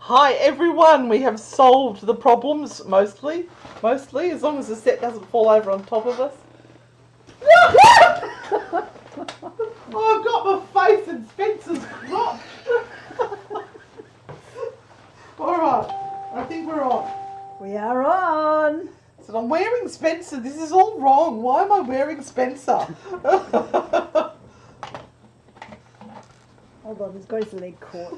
Hi everyone, we have solved the problems, mostly, as long as the set doesn't fall over on top of us. Oh, I've got my face in Spencer's crotch. Alright, I think we're on. We are on. So I'm wearing Spencer, this is all wrong. Why am I wearing Spencer? Hold on, he's got his leg caught.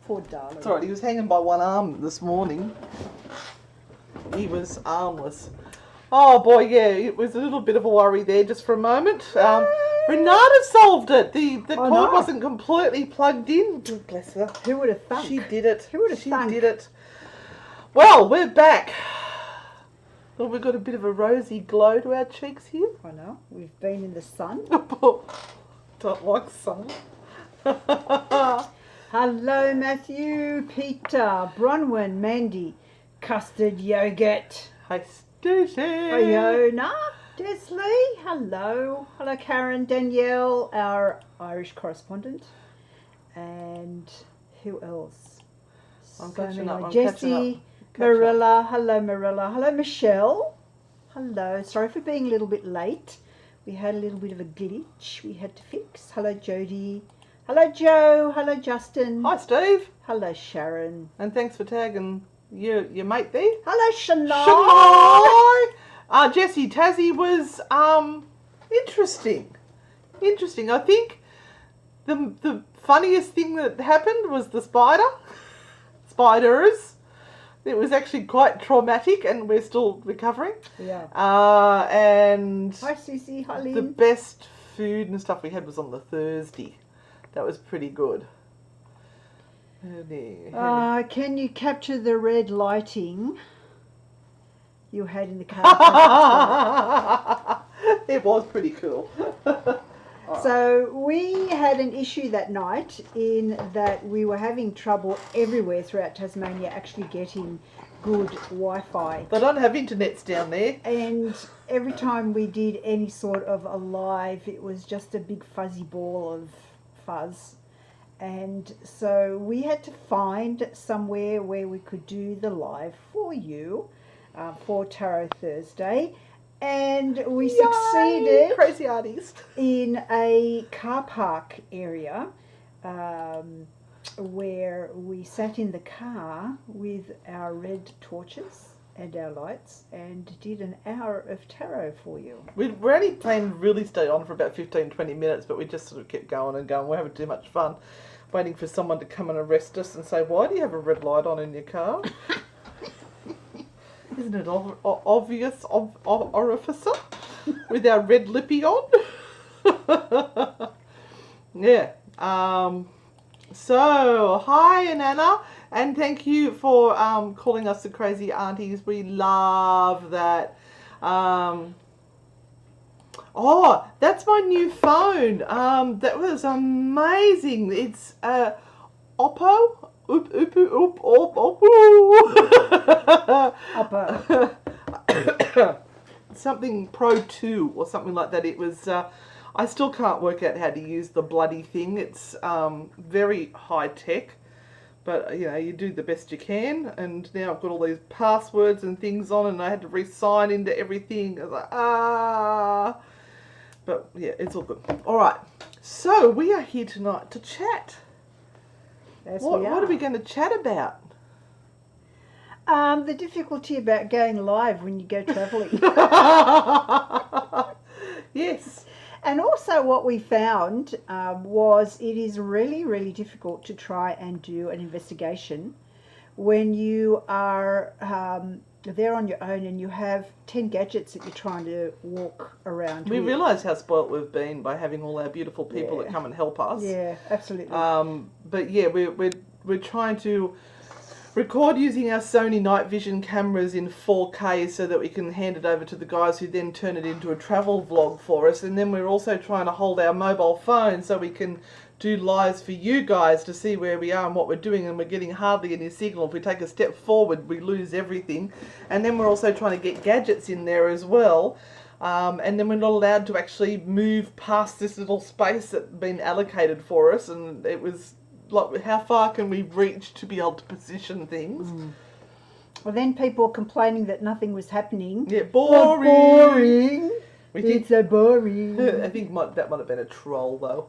Poor darling. It's alright, he was hanging by one arm this morning. He was armless. Oh boy, yeah, it was a little bit of a worry there just for a moment. Renata solved it. The cord wasn't completely plugged in. Bless her. Who would have thunk? She did it. Who would have thunk? She did it. Well, we're back. Well, we've got a bit of a rosy glow to our cheeks here. I know. We've been in the sun. Don't like sun. Hello, Matthew, Peter, Bronwyn, Mandy, Custard Yogurt. Hi, Stacey. Fiona, Desley. Hello. Hello, Karen, Danielle, our Irish correspondent. And who else? I'm catching up. Jessie, Marilla. Hello, Marilla. Hello, Michelle. Hello. Sorry for being a little bit late. We had a little bit of a glitch we had to fix. Hello, Jodie. Hello, Joe. Hello, Justin. Hi, Steve. Hello, Sharon. And thanks for tagging your mate there. Hello, Shania. Jessie, Tassie was interesting. I think the funniest thing that happened was the spiders. It was actually quite traumatic, and we're still recovering. Yeah. And hi, Susie. Hi, Lynn. The best food and stuff we had was on the Thursday. That was pretty good. Can you capture the red lighting you had in the car? It was pretty cool. So we had an issue that night in that we were having trouble everywhere throughout Tasmania actually getting good Wi-Fi. They don't have internets down there. And every time we did any sort of a live, it was just a big fuzzy ball of fuzz. And so we had to find somewhere where we could do the live for you for Tarot Thursday. And we succeeded. Crazy artist. In a car park area where we sat in the car with our red torches and our lights and did an hour of tarot for you. We only planned really stay on for about 15-20 minutes, but we just sort of kept going and going. We're having too much fun waiting for someone to come and arrest us and say, why do you have a red light on in your car? Isn't it obvious, officer, with our red lippy on? Yeah. So, hi, Anna, and thank you for calling us the crazy aunties. We love that. Oh, that's my new phone. That was amazing. It's Oppo. Something Pro 2 or something like that. It was. I still can't work out how to use the bloody thing. It's very high tech, but you know, you do the best you can. And now I've got all these passwords and things on, and I had to re-sign into everything. I was like, but yeah, it's all good. All right, so we are here tonight to chat. Yes, What are we going to chat about? The difficulty about going live when you go travelling. Yes. And also what we found was it is really, really difficult to try and do an investigation when you are there on your own and you have 10 gadgets that you're trying to walk around We with. realise how spoilt we've been by having all our beautiful people that come and help us. Yeah, absolutely. But yeah, we're trying to record using our Sony night vision cameras in 4K so that we can hand it over to the guys who then turn it into a travel vlog for us. And then we're also trying to hold our mobile phone so we can do lives for you guys to see where we are and what we're doing, and we're getting hardly any signal. If we take a step forward, we lose everything. And then we're also trying to get gadgets in there as well. And then we're not allowed to actually move past this little space that's been allocated for us, and it was like how far can we reach to be able to position things? Well, then people complaining that nothing was happening. Yeah, Oh, boring. boring. We think, It's so boring. I think that might have been a troll though.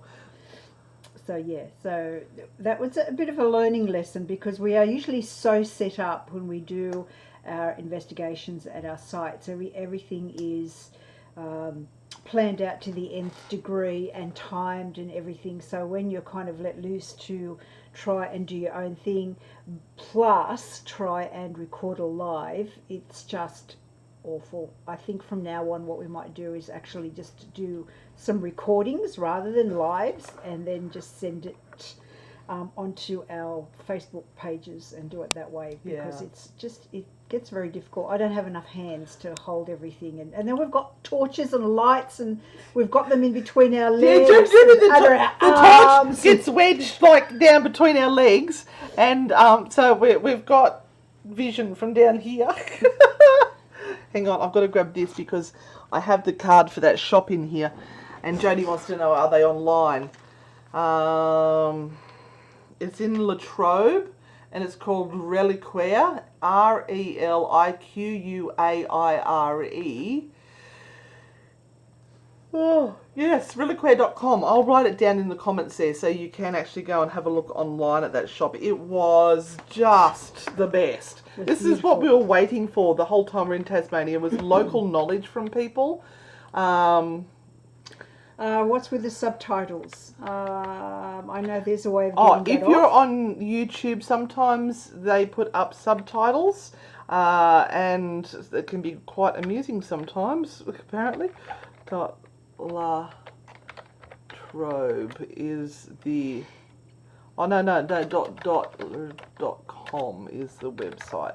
So yeah, so that was a bit of a learning lesson because we are usually so set up when we do our investigations at our sites. Everything is planned out to the nth degree and timed and everything. So when you're kind of let loose to try and do your own thing, plus try and record a live, it's just awful. I think from now on what we might do is actually just do some recordings rather than lives and then just send it onto our Facebook pages and do it that way because it gets very difficult. I don't have enough hands to hold everything and then we've got torches and lights and we've got them in between our legs the torch gets wedged like down between our legs and so we've got vision from down here. Hang on, I've got to grab this because I have the card for that shop in here and Jodie wants to know, are they online? It's in Latrobe and it's called Reliquaire, Reliquaire. Oh, yes, reliquaire.com. I'll write it down in the comments there so you can actually go and have a look online at that shop. It was just the best. This is what we were waiting for the whole time we're in Tasmania, was local knowledge from people. What's with the subtitles? I know there's a way of getting that if you're on YouTube, sometimes they put up subtitles, and it can be quite amusing sometimes, apparently. La Trobe is the... Oh, no, .com is the website.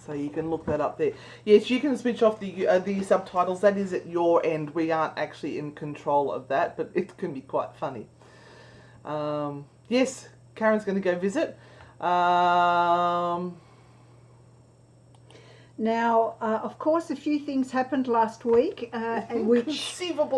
So you can look that up there. Yes, you can switch off the subtitles. That is at your end. We aren't actually in control of that, but it can be quite funny. Yes, Karen's going to go visit. Now, of course, a few things happened last week, which I love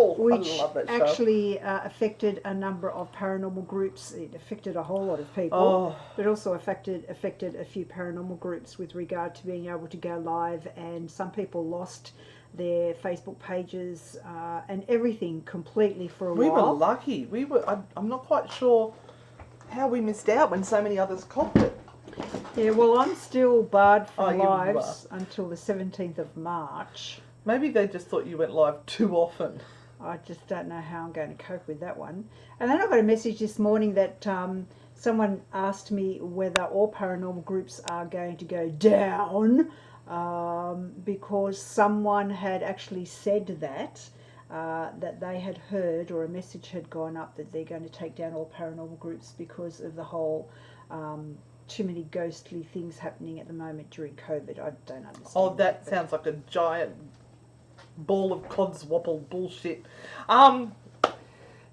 that show. actually affected a number of paranormal groups. It affected a whole lot of people, but also affected a few paranormal groups with regard to being able to go live, and some people lost their Facebook pages and everything completely for a while. We were lucky. I'm not quite sure how we missed out when so many others copped it. Yeah, well, I'm still barred from lives until the 17th of March. Maybe they just thought you went live too often. I just don't know how I'm going to cope with that one. And then I got a message this morning that someone asked me whether all paranormal groups are going to go down because someone had actually said that they had heard, or a message had gone up that they're going to take down all paranormal groups because of the whole... too many ghostly things happening at the moment during COVID. I don't understand. Oh, that sounds like a giant ball of codswapple bullshit.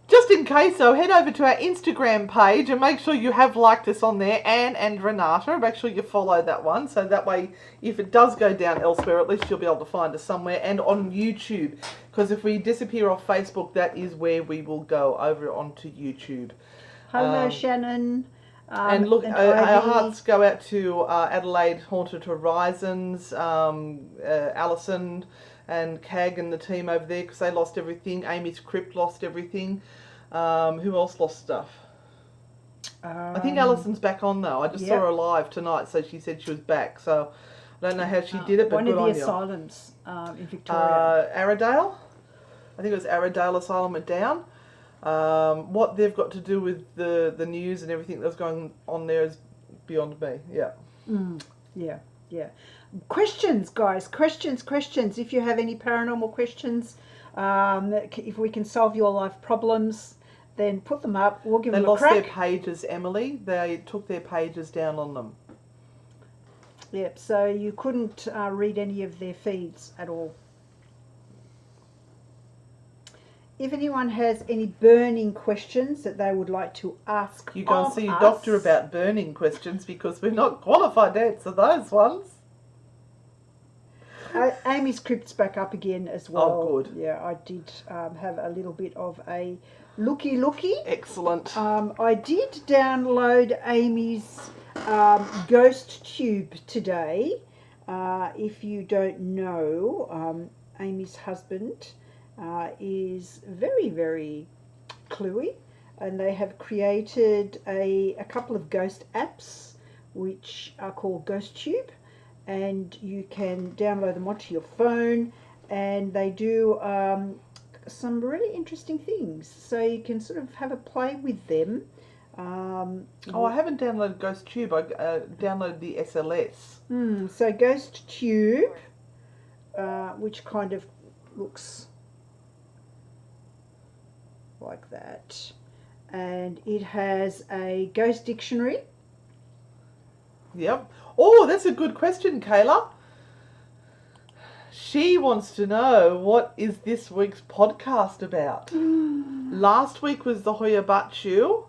Just in case though, head over to our Instagram page and make sure you have liked us on there, Anne and Renata. Make sure you follow that one, so that way if it does go down elsewhere, at least you'll be able to find us somewhere. And on YouTube, because if we disappear off Facebook, that is where we will go, over onto YouTube. Hello, Shannon. And look, our hearts go out to Adelaide Haunted Horizons, Alison and Cag and the team over there, because they lost everything. Amy's Crypt lost everything. Who else lost stuff? I think Alison's back on though. I just saw her live tonight, so she said she was back. So I don't know how she did it, but good on you. One of the asylums in Victoria. Arrowdale? I think it was Arrowdale Asylum went down. What they've got to do with the news and everything that's going on there is beyond me. Yeah. Yeah. Questions, guys. Questions. If you have any paranormal questions, if we can solve your life problems, then put them up. We'll give them a crack. They lost their pages, Emily. They took their pages down on them. Yep. So you couldn't read any of their feeds at all. If anyone has any burning questions that they would like to ask, you go and see your doctor about burning questions, because we're not qualified to answer those ones. Amy's Crypt's back up again as well. Oh, good. Yeah, I did have a little bit of a looky. Excellent. I did download Amy's Ghost Tube today. If you don't know, Amy's husband is very, very cluey, and they have created a couple of ghost apps which are called Ghost Tube, and you can download them onto your phone, and they do some really interesting things, so you can sort of have a play with them. I haven't downloaded Ghost Tube. I downloaded the SLS. So Ghost Tube, which kind of looks like that, and it has a ghost dictionary. Yep. Oh, that's a good question, Kayla. She wants to know, what is this week's podcast about? Last week was the Hoyabachu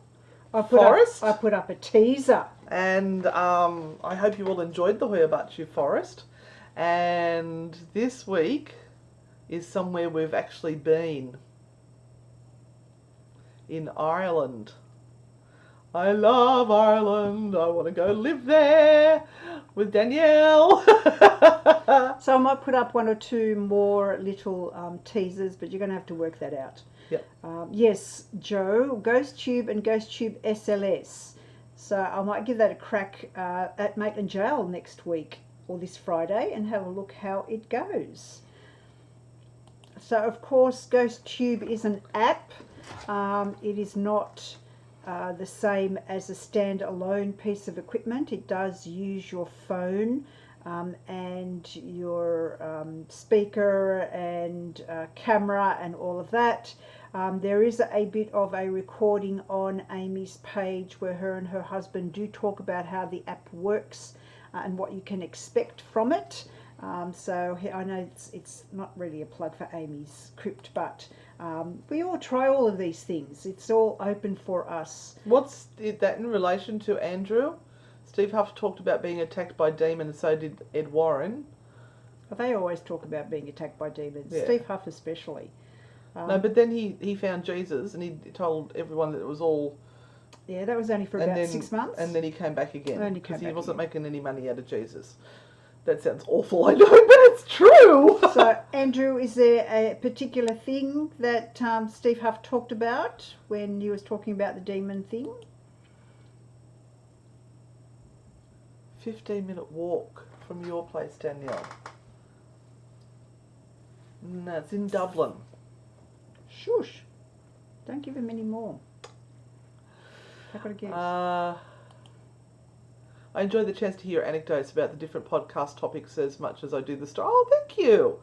Forest. I put up a teaser. And I hope you all enjoyed the Hoyabachu Forest. And this week is somewhere we've actually been. In Ireland. I love Ireland. I want to go live there with Danielle. So I might put up one or two more little teasers, but you're going to have to work that out. Yep. Yes, Joe, Ghost Tube and Ghost Tube SLS. So I might give that a crack at Maitland Jail next week or this Friday and have a look how it goes. So of course, Ghost Tube is an app. It is not the same as a standalone piece of equipment. It does use your phone and your speaker and camera and all of that. There is a bit of a recording on Amy's page where her and her husband do talk about how the app works and what you can expect from it. So I know it's not really a plug for Amy's crypt, but we all try all of these things. It's all open for us. What's that in relation to Andrew? Steve Huff talked about being attacked by demons, so did Ed Warren. But they always talk about being attacked by demons, Yeah. Steve Huff especially. No, but then he found Jesus and he told everyone that it was all... Yeah, that was only for about 6 months. And then he came back again because he wasn't again. making any money out of Jesus. That sounds awful, I know, but it's true. So, Andrew, is there a particular thing that Steve Huff talked about when he was talking about the demon thing? 15-minute walk from your place, Danielle. No, it's in Dublin. Shush. Don't give him any more. I've got to guess. I enjoy the chance to hear anecdotes about the different podcast topics as much as I do the story. Oh, thank you.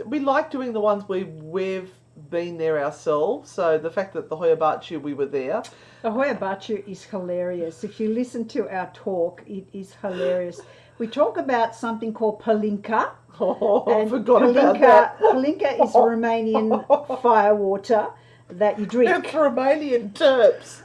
We like doing the ones where we've been there ourselves. So the fact that the Hoyabachu, we were there. The Hoyabachu is hilarious. If you listen to our talk, it is hilarious. We talk about something called palinka. Oh, I and forgot about that. Palinka is Romanian firewater that you drink. It's Romanian terps.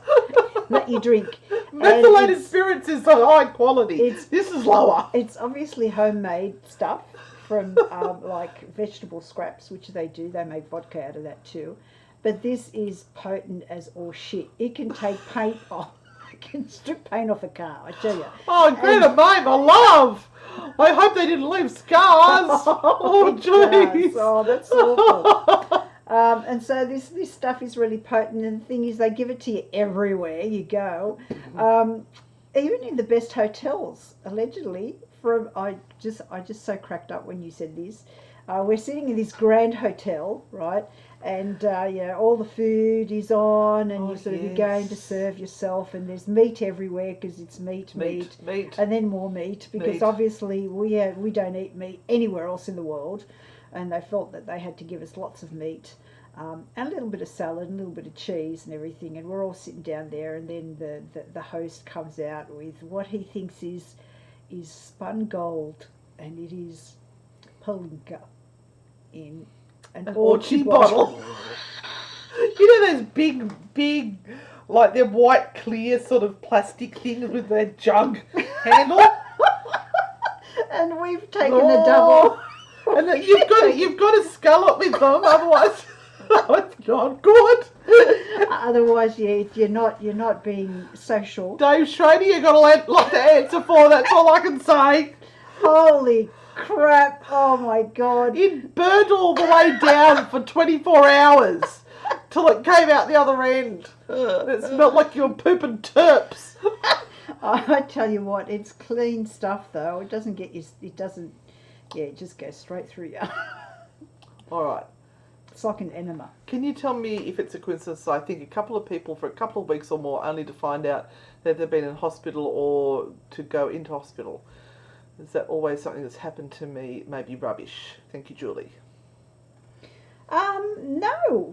That you drink. Methylated spirits is the high quality. This is lower. It's obviously homemade stuff from like vegetable scraps, which they do. They make vodka out of that too. But this is potent as all shit. It can take paint off. It can strip paint off a car, I tell you. Oh, Greta May, my love. I hope they didn't leave scars. Oh, jeez. Oh, that's awful. And so this stuff is really potent, and the thing is, they give it to you everywhere you go, even in the best hotels. Allegedly, I just so cracked up when you said this. We're sitting in this grand hotel, right? And all the food is on, and you're going to serve yourself, and there's meat everywhere because it's meat, and then more meat because obviously we don't eat meat anywhere else in the world, and they felt that they had to give us lots of meat. And a little bit of salad, and a little bit of cheese and everything, and we're all sitting down there, and then the host comes out with what he thinks is spun gold, and it is palinka in an orchid bottle. You know those big, like they're white clear sort of plastic things with their jug handle? And we've taken a double. And then you've got to scull it with them, otherwise... It's not good. Otherwise, you're not being social. Dave Schrader, you got a lot to answer for. That's all I can say. Holy crap! Oh my God! It burned all the way down for 24 hours till it came out the other end. It smelled like you were pooping terps. I tell you what, it's clean stuff though. It doesn't get you. It doesn't. Yeah, it just goes straight through you. All right. It's like an enema. Can you tell me if it's a coincidence? I think a couple of people for a couple of weeks or more only to find out that they've been in hospital or to go into hospital. Is that always something that's happened to me? Maybe rubbish. Thank you, Julie. No.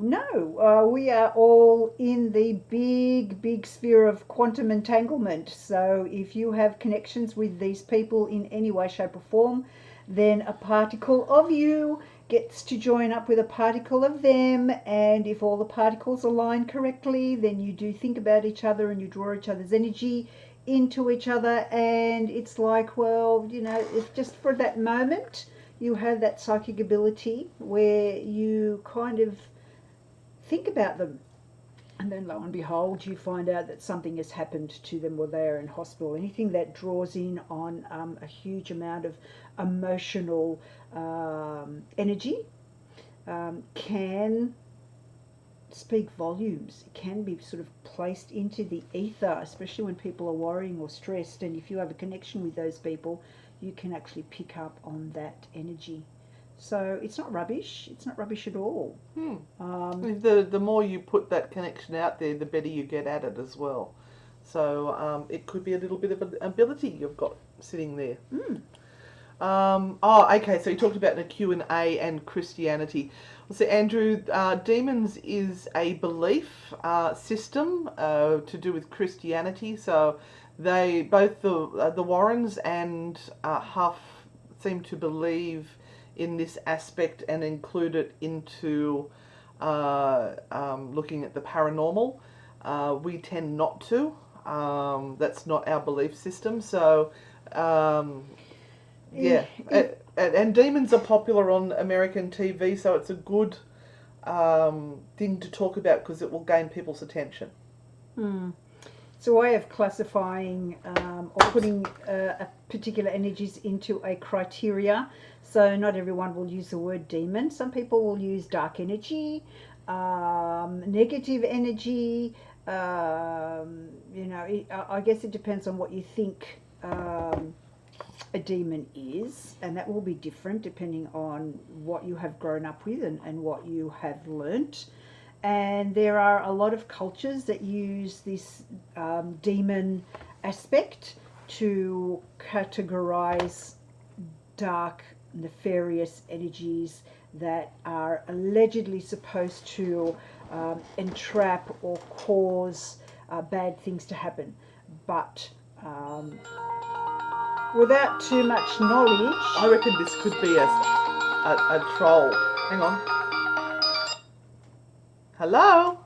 We are all in the big sphere of quantum entanglement. So if you have connections with these people in any way, shape or form, then a particle of you gets to join up with a particle of them, and if all the particles align correctly, then you do think about each other and you draw each other's energy into each other, and it's like, well, if just for that moment you have that psychic ability where you kind of think about them, and then lo and behold you find out that something has happened to them while they're in hospital. Anything that draws in on a huge amount of emotional energy can speak volumes. It can be sort of placed into the ether, especially when people are worrying or stressed, and if you have a connection with those people, you can actually pick up on that energy. So it's not rubbish. It's not rubbish at all. The more you put that connection out there, the better you get at it as well. So it could be a little bit of an ability you've got sitting there. Okay, so you talked about the Q&A and Christianity. So Andrew, demons is a belief system to do with Christianity. So they, both the Warrens and Huff, seem to believe in this aspect and include it into looking at the paranormal. We tend not to. That's not our belief system. So yeah, and demons are popular on American TV, so it's a good thing to talk about because it will gain people's attention. It's a way of classifying or putting particular energies into a criteria. So not everyone will use the word demon. Some people will use dark energy, negative energy. I guess it depends on what you think a demon is, and that will be different depending on what you have grown up with and what you have learnt. And there are a lot of cultures that use this demon aspect to categorize dark, nefarious energies that are allegedly supposed to entrap or cause bad things to happen. But without too much knowledge, I reckon this could be a troll. Hang on. Hello?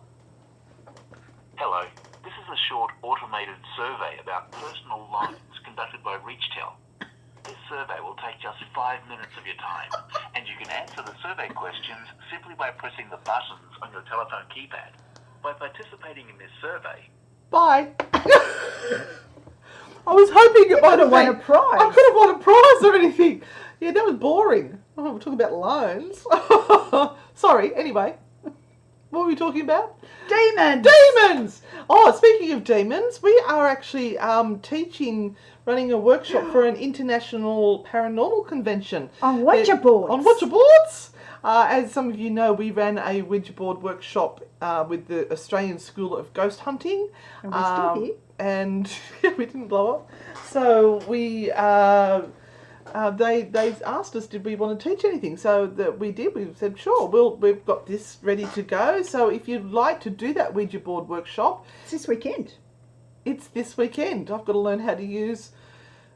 Hello. This is a short automated survey about personal lines conducted by ReachTel. This survey will take just 5 minutes of your time, and you can answer the survey questions simply by pressing the buttons on your telephone keypad. By participating in this survey... Bye. I was hoping it might have won a prize. I could have won a prize or anything. Yeah, that was boring. Oh, we're talking about loans. Sorry, anyway. What were we talking about? demons! Demons! Oh, speaking of demons, we are actually running a workshop for an international paranormal convention. On Ouija boards. On Ouija boards. As some of you know, we ran a Ouija board workshop with the Australian School of Ghost Hunting. And we're still here. And we didn't blow up. So we... they asked us, did we want to teach anything? So that we did. We said, sure, we've got this ready to go. So if you'd like to do that Ouija board workshop... It's this weekend. It's this weekend. I've got to learn how to use...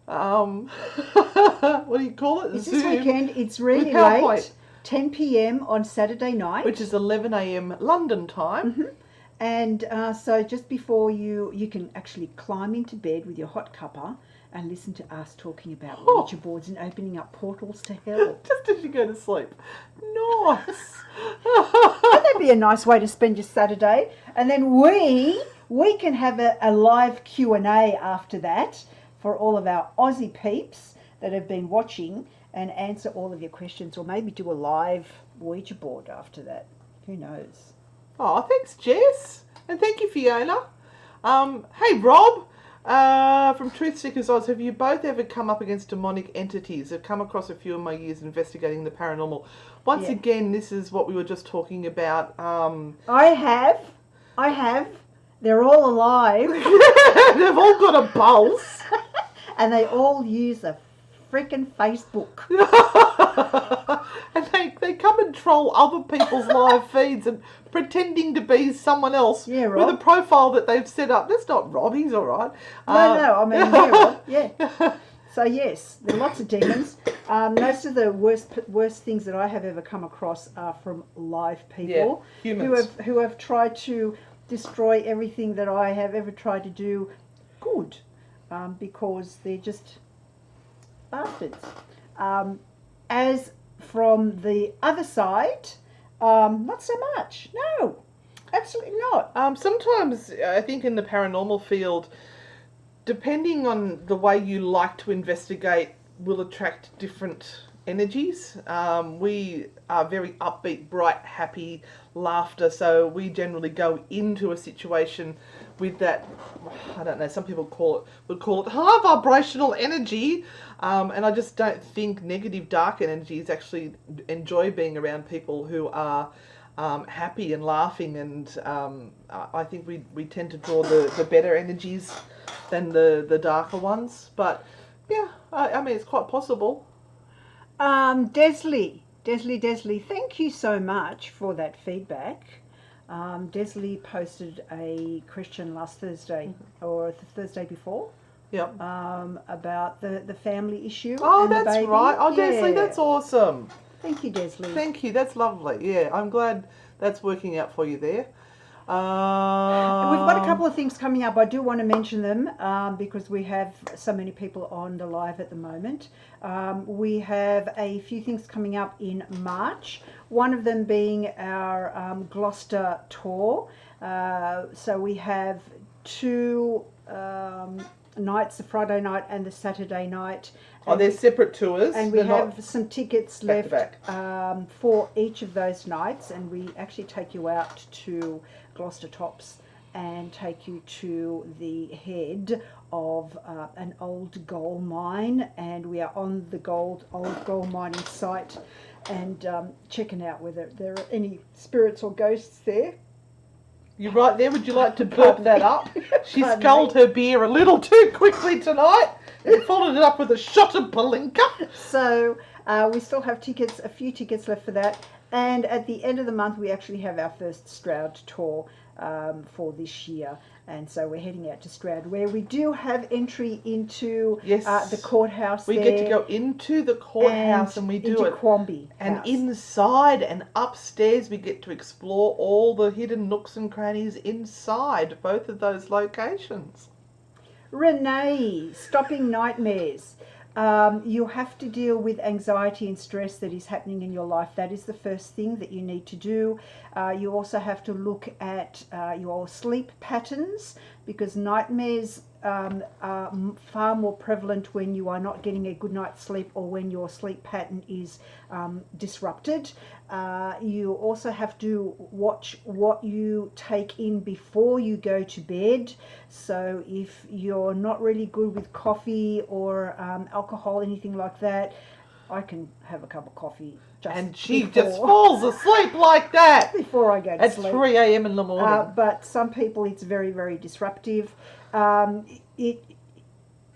what do you call it? It's Zoom. this weekend. It's really PowerPoint. late. 10 p.m. on Saturday night. Which is 11 a.m. London time. Mm-hmm. And so just before you can actually climb into bed with your hot cuppa and listen to us talking about Oh. Ouija boards and opening up portals to hell. Just as you go to sleep. Nice. Wouldn't that be a nice way to spend your Saturday? And then we can have a live Q&A after that for all of our Aussie peeps that have been watching and answer all of your questions, or maybe do a live Ouija board after that. Who knows? Oh, thanks, Jess. And thank you, Fiona. Hey, Rob, from Truth Seekers Oz, have you both ever come up against demonic entities? I've come across a few in my years investigating the paranormal. Once again, this is what we were just talking about. I have. They're all alive. They've all got a pulse. And they all use a freaking Facebook. And they come and troll other people's live feeds and pretending to be someone else Yeah, with Rob. a profile that they've set up. That's not Rob, he's all right. No, I mean, yeah, Rob, yeah. So yes, there are lots of demons. Most of the worst things that I have ever come across are from live people humans. who have tried to destroy everything that I have ever tried to do good, because they're just bastards. As from the other side, not so much. No, absolutely not. Sometimes I think in the paranormal field, depending on the way you like to investigate, will attract different energies. We are very upbeat, bright, happy, laughter, so we generally go into a situation with that, I don't know, some people would call it high vibrational energy, and I just don't think negative, dark energies actually enjoy being around people who are happy and laughing, and I think we tend to draw the better energies than the darker ones. But yeah, I mean, it's quite possible. Desley, thank you so much for that feedback. Desley posted a question last Thursday, or the Thursday before, Yep. about the family issue. Oh, and the that's baby. right. Oh, Desley, Yeah. that's awesome. Thank you, Desley. Thank you. That's lovely. Yeah, I'm glad that's working out for you there. We've got a couple of things coming up. I do want to mention them because we have so many people on the live at the moment. We have a few things coming up in March, one of them being our Gloucester tour. So we have two nights, the Friday night and the Saturday night. Oh, they're separate tours. And we They're have not some tickets back to left back. For each of those nights, and we actually take you out to Gloucester Tops and take you to the head of an old gold mine, and we are on the old gold mining site and checking out whether there are any spirits or ghosts there. You're right there. Would you like to burp that up? She Pardon sculled me. her beer a little too quickly tonight and followed it up with a shot of Palinka. So we still have tickets, a few tickets left for that. And at the end of the month, we actually have our first Stroud Tour for this year. And so we're heading out to Stroud, where we do have entry into the courthouse. We get to go into the courthouse and we do into it. Quamby And House. inside and upstairs, we get to explore all the hidden nooks and crannies inside both of those locations. Renee, stopping nightmares. You have to deal with anxiety and stress that is happening in your life. That is the first thing that you need to do. You also have to look at your sleep patterns, because nightmares are far more prevalent when you are not getting a good night's sleep or when your sleep pattern is disrupted. You also have to watch what you take in before you go to bed. So if you're not really good with coffee or alcohol, anything like that, I can have a cup of coffee And she just falls asleep like that before I go to at sleep. 3 a.m. in the morning. But some people, it's very, very disruptive.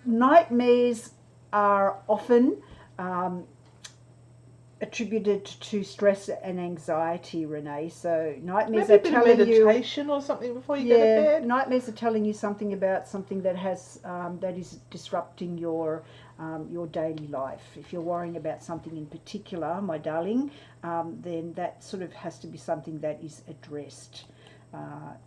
Nightmares are often attributed to stress and anxiety, Renee. So nightmares Maybe a are bit of telling you meditation or something before you go to bed. nightmares are telling you something about something that has that is disrupting your daily life. If you're worrying about something in particular, my darling, then that sort of has to be something that is addressed.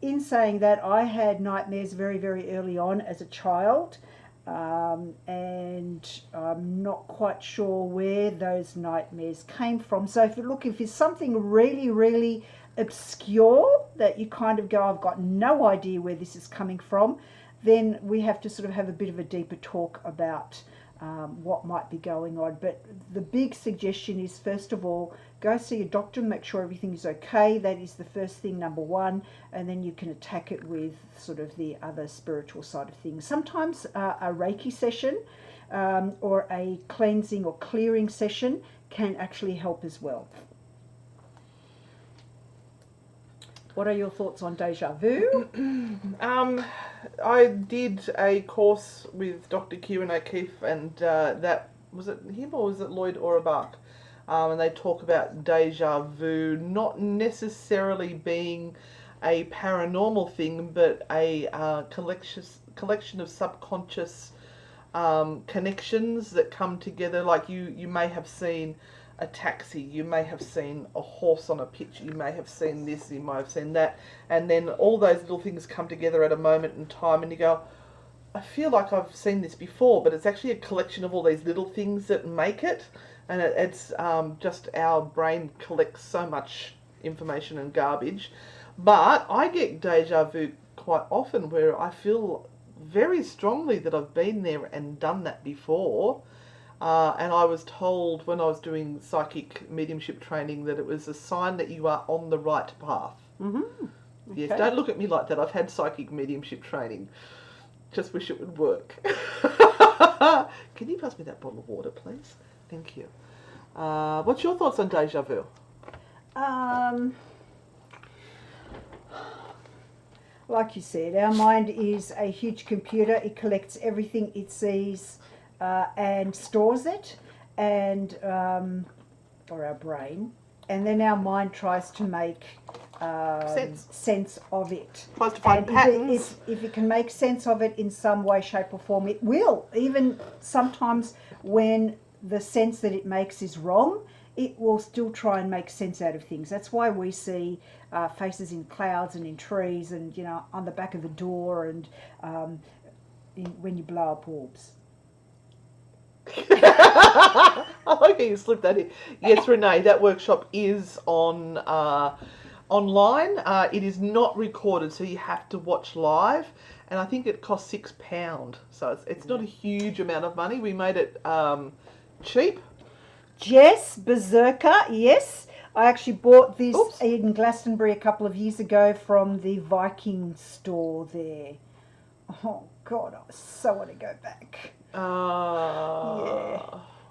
In saying that, I had nightmares very, very early on as a child. and I'm not quite sure where those nightmares came from. So if it's something really, really obscure that you kind of go, I've got no idea where this is coming from, then we have to sort of have a bit of a deeper talk about what might be going on. But the big suggestion is, first of all, go see a doctor, make sure everything is okay. That is the first thing, number one, and then you can attack it with sort of the other spiritual side of things. Sometimes a Reiki session or a cleansing or clearing session can actually help as well. What are your thoughts on Deja Vu? I did a course with Dr. Kieran O'Keefe, and that was it him or was it Lloyd Auerbach? And they talk about deja vu not necessarily being a paranormal thing, but a collection of subconscious connections that come together. Like you may have seen a taxi, you may have seen a horse on a picture, you may have seen this, you might have seen that, and then all those little things come together at a moment in time, and you go, I feel like I've seen this before, but it's actually a collection of all these little things that make it, and it's just our brain collects so much information and garbage. But I get deja vu quite often where I feel very strongly that I've been there and done that before. And I was told when I was doing psychic mediumship training that it was a sign that you are on the right path. Mm-hmm. Yes, Okay. don't look at me like that. I've had psychic mediumship training. Just wish it would work. Can you pass me that bottle of water, please? Thank you. What's your thoughts on deja vu? Like you said, our mind is a huge computer. It collects everything it sees and stores it, and or our brain, and then our mind tries to make sense of it. Tries to find And patterns. if it can make sense of it in some way, shape or form, it will. Even sometimes when the sense that it makes is wrong, it will still try and make sense out of things. That's why we see faces in clouds and in trees and, you know, on the back of a door and when you blow up orbs. I like how you slipped that in. Yes, Renee, that workshop is on online. It is not recorded, so you have to watch live. And I think it costs £6, so it's not a huge amount of money. We made it cheap. Jess Berserker, yes. I actually bought this Oops. in Glastonbury a couple of years ago from the Viking store there. Oh, God, I so want to go back. Yeah.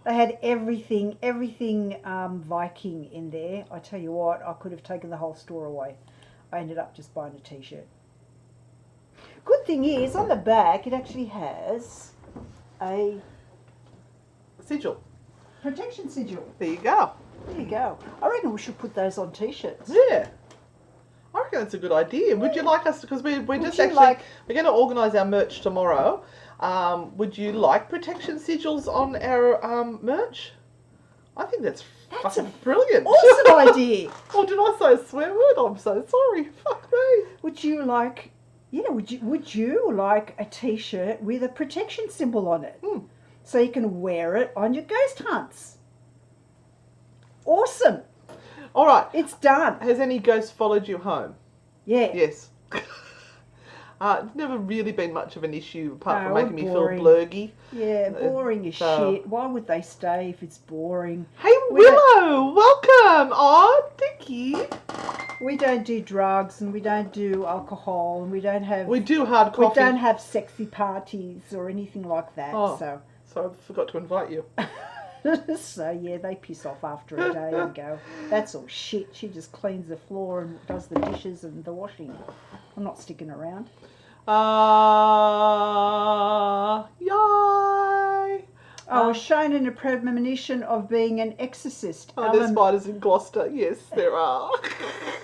They had everything Viking in there. I tell you what, I could have taken the whole store away. I ended up just buying a t-shirt. Good thing is, on the back, it actually has a Sigil. protection sigil. There you go. There you go. I reckon we should put those on t-shirts. Yeah. I reckon that's a good idea. Would you like us to, because we're just you actually, like- we're going to organise our merch tomorrow. Would you like protection sigils on our merch? I think that's That's fucking brilliant. Awesome idea. Oh, did I say a swear word? I'm so sorry. Fuck me. Would you like a t-shirt with a protection symbol on it? So you can wear it on your ghost hunts. Awesome. All right. It's done. Has any ghost followed you home? Yeah. Yes. It's never really been much of an issue apart from No, making me feel boring. blurgy. Yeah, boring as so- shit. Why would they stay if it's boring? Hey, We don't- Willow, welcome. Oh, thank you. We don't do drugs and we don't do alcohol and we don't have We do hard coffee. we don't have sexy parties or anything like that. Oh. So So I forgot to invite you. so yeah, they piss off after a day and go, that's all shit. She just cleans the floor and does the dishes and the washing. I'm not sticking around. Yay. I was shown in a premonition of being an exorcist. Oh, there's spiders in Gloucester. Yes, there are.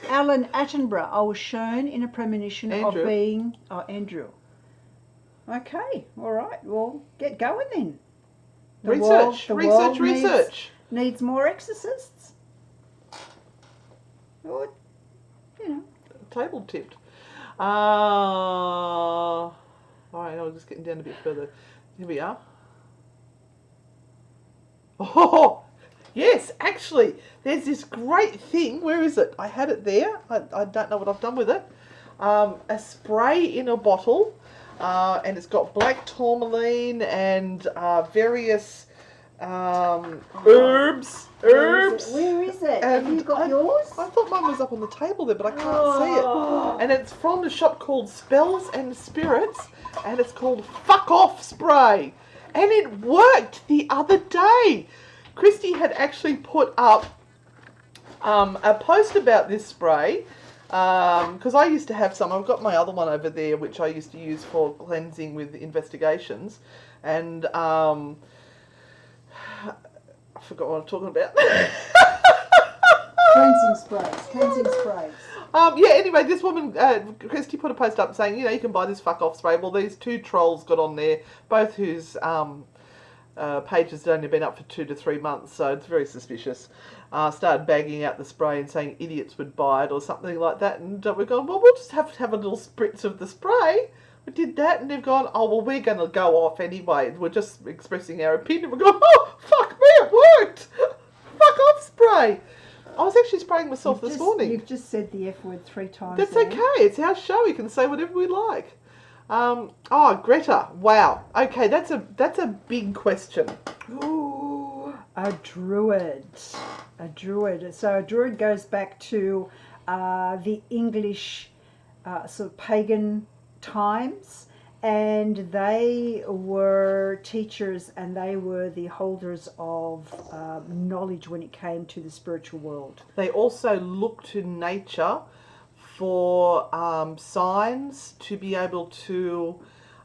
Alan Attenborough. I was shown in a premonition Andrew. of being... Oh, Andrew. Okay, all right. Well, get going then. The world Research. needs more exorcists. Or, you know. Table tipped. Alright, just getting down a bit further. Here we are. Oh, yes, actually, there's this great thing. Where is it? I had it there. I don't know what I've done with it. A spray in a bottle, and it's got black tourmaline and various herbs. Where is it? Have you got yours? I thought mine was up on the table there, but I can't see it. And it's from a shop called Spells and Spirits, and it's called Fuck Off Spray. And it worked the other day. Christy had actually put up a post about this spray, because I used to have some. I've got my other one over there, which I used to use for cleansing with investigations. And I forgot what I'm talking about. Cleansing sprays. Yeah, anyway, this woman, Christy, put a post up saying, you can buy this fuck off spray. Well, these two trolls got on there, both whose pages had only been up for 2 to 3 months, so it's very suspicious. Started bagging out the spray and saying idiots would buy it or something like that. And we're going, well, we'll just have to have a little spritz of the spray. We did that, and they've gone, oh, well, we're going to go off anyway. We're just expressing our opinion. We're going, oh, fuck me, it worked. Fuck off spray. I was actually spraying myself this morning. You've just said the F word 3 times. That's okay. It's our show. We can say whatever we like. Greta. Wow. Okay, that's a big question. Ooh, a druid. So a druid goes back to the English sort of pagan times, and they were teachers and they were the holders of knowledge when it came to the spiritual world. They also look to nature for signs to be able to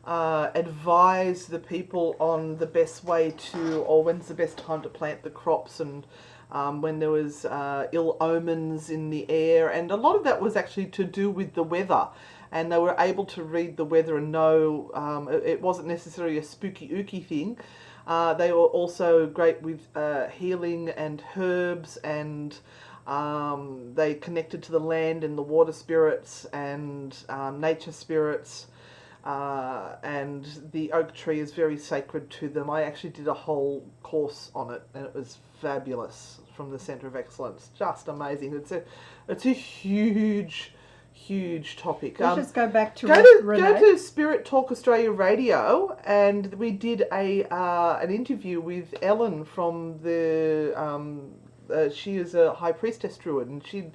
advise the people on the best way to, or when's the best time to plant the crops, and when there was ill omens in the air, and a lot of that was actually to do with the weather. And they were able to read the weather and know it wasn't necessarily a spooky ooky thing. They were also great with healing and herbs, and they connected to the land and the water spirits and nature spirits. And the oak tree is very sacred to them. I actually did a whole course on it, and it was fabulous from the Centre of Excellence. Just amazing. It's a huge topic. Let's just go back to go to Spirit Talk Australia Radio, and we did an interview with Ellen from the she is a high priestess druid, and she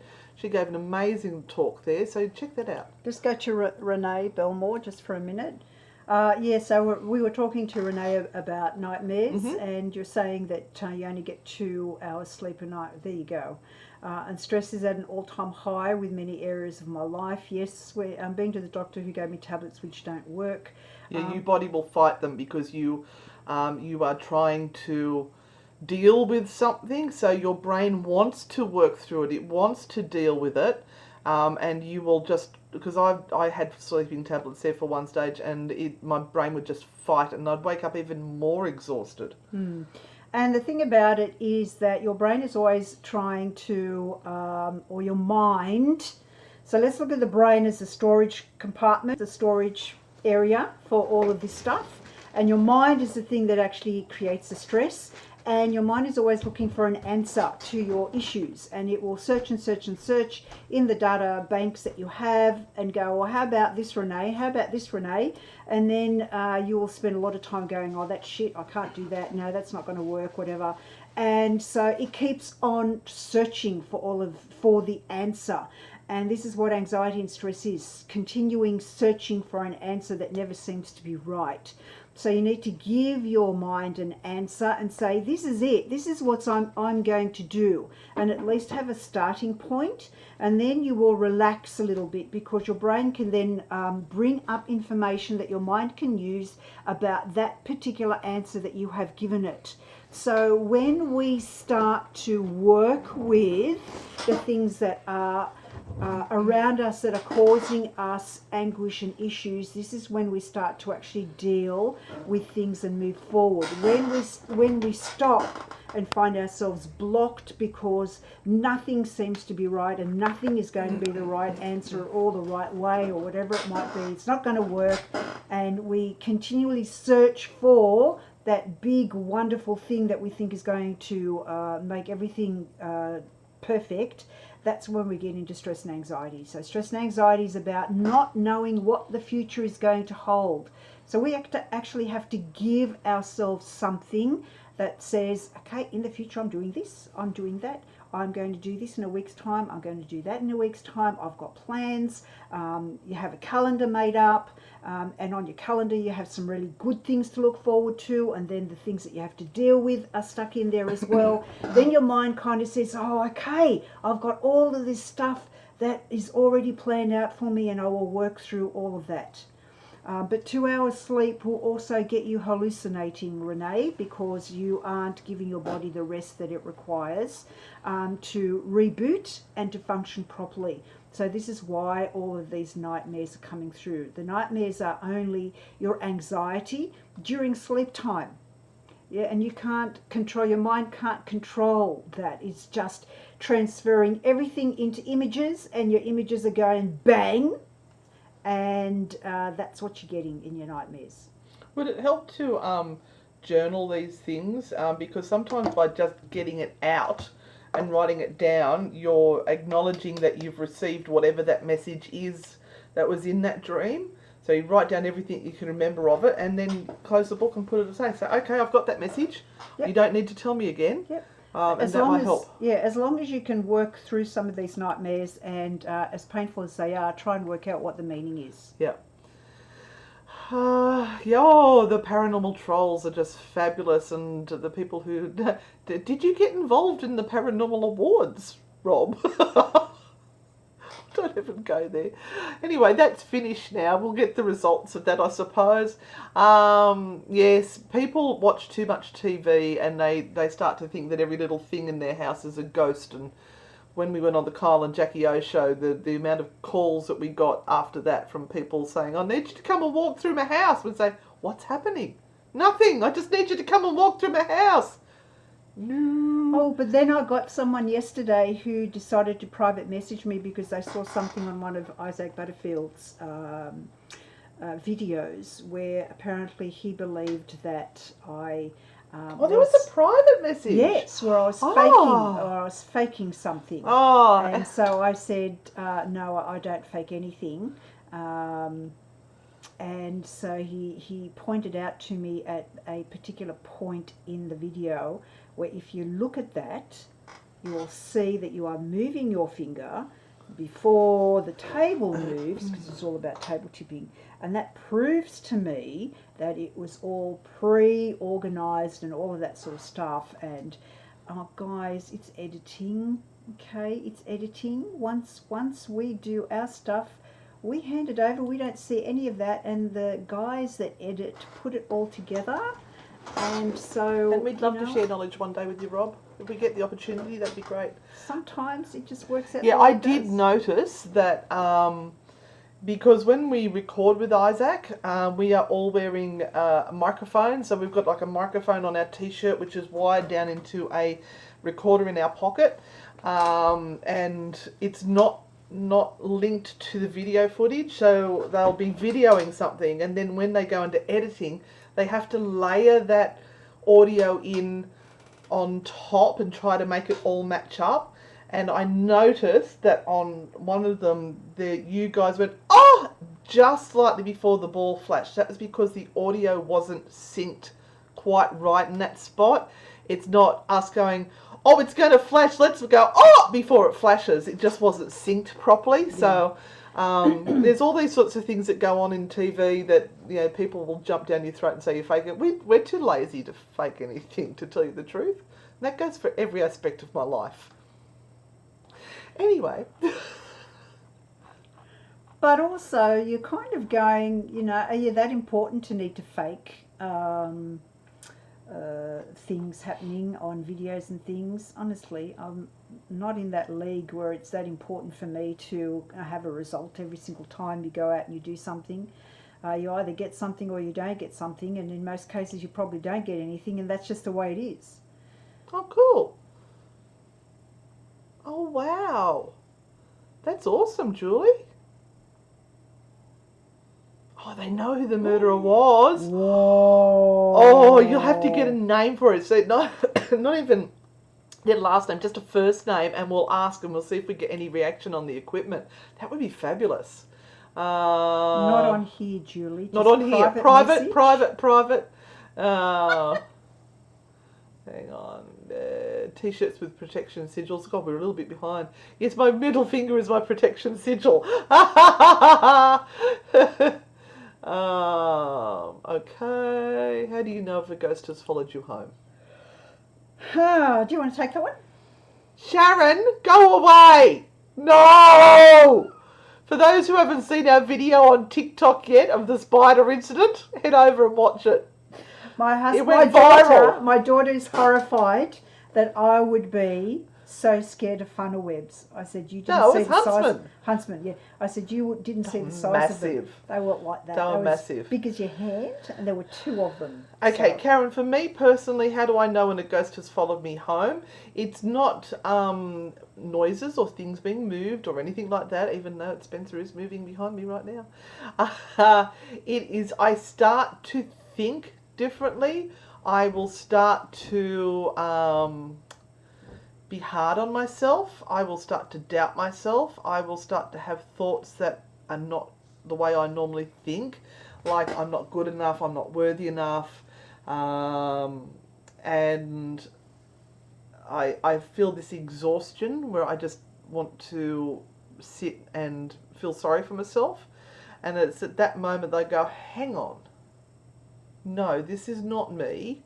gave an amazing talk there, so check that out. Just go to Renee Belmore just for a minute. So we were talking to Renee about nightmares, and you're saying that you only get 2 hours sleep a night. There you go. And stress is at an all-time high with many areas of my life. Yes, I'm being to the doctor who gave me tablets which don't work. Yeah, your body will fight them because you are trying to deal with something, so your brain wants to work through it. It wants to deal with it, and you will just, because I had sleeping tablets there for one stage, and my brain would just fight, and I'd wake up even more exhausted. And the thing about it is that your brain is always trying to, or your mind. So let's look at the brain as a storage compartment, the storage area for all of this stuff. And your mind is the thing that actually creates the stress. And your mind is always looking for an answer to your issues. And it will search and search and search in the data banks that you have and go, well, how about this, Renee? How about this, Renee? And then you will spend a lot of time going, oh, that's shit, I can't do that. No, that's not going to work, whatever. And so it keeps on searching for the answer. And this is what anxiety and stress is, continuing searching for an answer that never seems to be right. So you need to give your mind an answer and say, this is it. This is what I'm going to do. And at least have a starting point. And then you will relax a little bit, because your brain can then bring up information that your mind can use about that particular answer that you have given it. So when we start to work with the things that are around us that are causing us anguish and issues, this is when we start to actually deal with things and move forward. When we stop and find ourselves blocked because nothing seems to be right and nothing is going to be the right answer or the right way or whatever it might be, it's not going to work, and we continually search for that big, wonderful thing that we think is going to make everything perfect. That's when we get into stress and anxiety. So stress and anxiety is about not knowing what the future is going to hold. So we actually have to give ourselves something that says, okay, in the future I'm doing this, I'm doing that, I'm going to do this in a week's time, I'm going to do that in a week's time, I've got plans. You have a calendar made up, and on your calendar you have some really good things to look forward to, and then the things that you have to deal with are stuck in there as well. Then your mind kind of says, oh, okay, I've got all of this stuff that is already planned out for me, and I will work through all of that. But 2 hours sleep will also get you hallucinating, Renee, because you aren't giving your body the rest that it requires to reboot and to function properly. So this is why all of these nightmares are coming through. The nightmares are only your anxiety during sleep time. Yeah, and you can't control, your mind can't control that. It's just transferring everything into images, and your images are going bang, and that's what you're getting in your nightmares. Would it help to journal these things? Because sometimes by just getting it out and writing it down, you're acknowledging that you've received whatever that message is that was in that dream. So you write down everything you can remember of it, and then close the book and put it aside. So, okay, I've got that message. Yep. You don't need to tell me again. Yep. And that might help. Yeah, as long as you can work through some of these nightmares, and as painful as they are, try and work out what the meaning is. Yeah. The paranormal trolls are just fabulous, and the people who... Did you get involved in the paranormal awards, Rob? Don't even go there. Anyway, that's finished now. We'll get the results of that, I suppose. Yes, people watch too much TV, and they start to think that every little thing in their house is a ghost. And when we went on the Kyle and Jackie O show, the amount of calls that we got after that from people saying, I need you to come and walk through my house. We'd say, what's happening? Nothing. I just need you to come and walk through my house. No. Oh, but then I got someone yesterday who decided to private message me because they saw something on one of Isaac Butterfield's videos where apparently he believed that I... there was a private message. Yes, where I was faking something. Oh. And so I said, no, I don't fake anything. And so he pointed out to me at a particular point in the video where if you look at that, you will see that you are moving your finger before the table moves, because it's all about table tipping. And that proves to me that it was all pre-organised and all of that sort of stuff. And, oh, guys, it's editing, okay? It's editing. Once we do our stuff, we hand it over. We don't see any of that. And the guys that edit put it all together. And so... And we'd love to share knowledge one day with you, Rob. If we get the opportunity, that'd be great. Sometimes it just works out. Yeah, I did notice that because when we record with Isaac, we are all wearing microphones. So we've got like a microphone on our t-shirt, which is wired down into a recorder in our pocket. And it's not linked to the video footage. So they'll be videoing something. And then when they go into editing, they have to layer that audio in on top and try to make it all match up. And I noticed that on one of them, you guys went, oh, just slightly before the ball flashed. That was because the audio wasn't synced quite right in that spot. It's not us going, oh, it's going to flash, let's go, oh, before it flashes. It just wasn't synced properly. Yeah. So there's all these sorts of things that go on in TV that, you know, people will jump down your throat and say you're faking it. We're too lazy to fake anything, to tell you the truth. And that goes for every aspect of my life. Anyway. But also, you're kind of going, you know, are you that important to need to fake things happening on videos and things? Honestly, I'm not in that league where it's that important for me to have a result every single time you go out and you do something. You either get something or you don't get something, and in most cases you probably don't get anything, and that's just the way it is. Oh, cool. Oh, wow. That's awesome, Julie. Oh, they know who the murderer was. Whoa. Oh, you'll have to get a name for it. So not even their last name, just a first name, and we'll ask and we'll see if we get any reaction on the equipment. That would be fabulous. Not on here, Julie. Not Just on here. message. Private. Hang on. T-shirts with protection sigils. God, we're a little bit behind. Yes, my middle finger is my protection sigil. Okay. How do you know if a ghost has followed you home? Do you want to take that one? Sharon, go away! No! For those who haven't seen our video on TikTok yet of the spider incident, head over and watch it. My went viral. My daughter is horrified that I would be so scared of funnel webs. I said, you didn't see the size. Huntsman, yeah. I said, you didn't see the size of them. They were like that. They were massive. As big as your hand, and there were 2 of them. Okay, so. Karen, for me personally, how do I know when a ghost has followed me home? It's not noises or things being moved or anything like that, even though Spencer is moving behind me right now. It is, I start to think differently. I will start to be hard on myself. I will start to doubt myself. I will start to have thoughts that are not the way I normally think, like I'm not good enough, I'm not worthy enough, and I feel this exhaustion where I just want to sit and feel sorry for myself. And it's at that moment that I go, hang on, no, this is not me,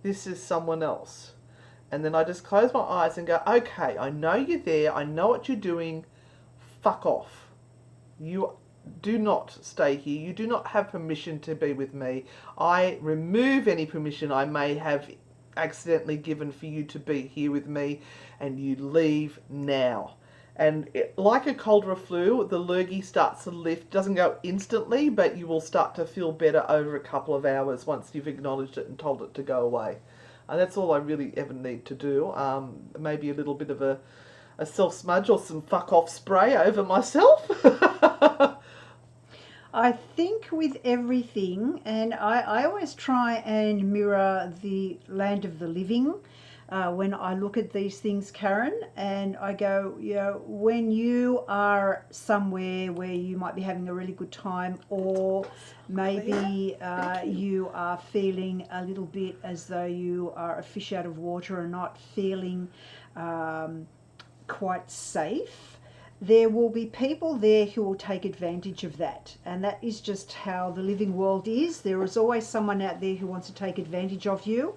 this is someone else. And then I just close my eyes and go, okay, I know you're there, I know what you're doing, fuck off. You do not stay here, you do not have permission to be with me. I remove any permission I may have accidentally given for you to be here with me, and you leave now. And like a cold or a flu, the lurgy starts to lift. It doesn't go instantly, but you will start to feel better over a couple of hours once you've acknowledged it and told it to go away. And that's all I really ever need to do. Maybe a little bit of a self-smudge or some fuck-off spray over myself. I think with everything, and I always try and mirror the land of the living when I look at these things, Karen, and I go, you know, when you are somewhere where you might be having a really good time, or maybe you are feeling a little bit as though you are a fish out of water and not feeling quite safe, there will be people there who will take advantage of that. And that is just how the living world is. There is always someone out there who wants to take advantage of you.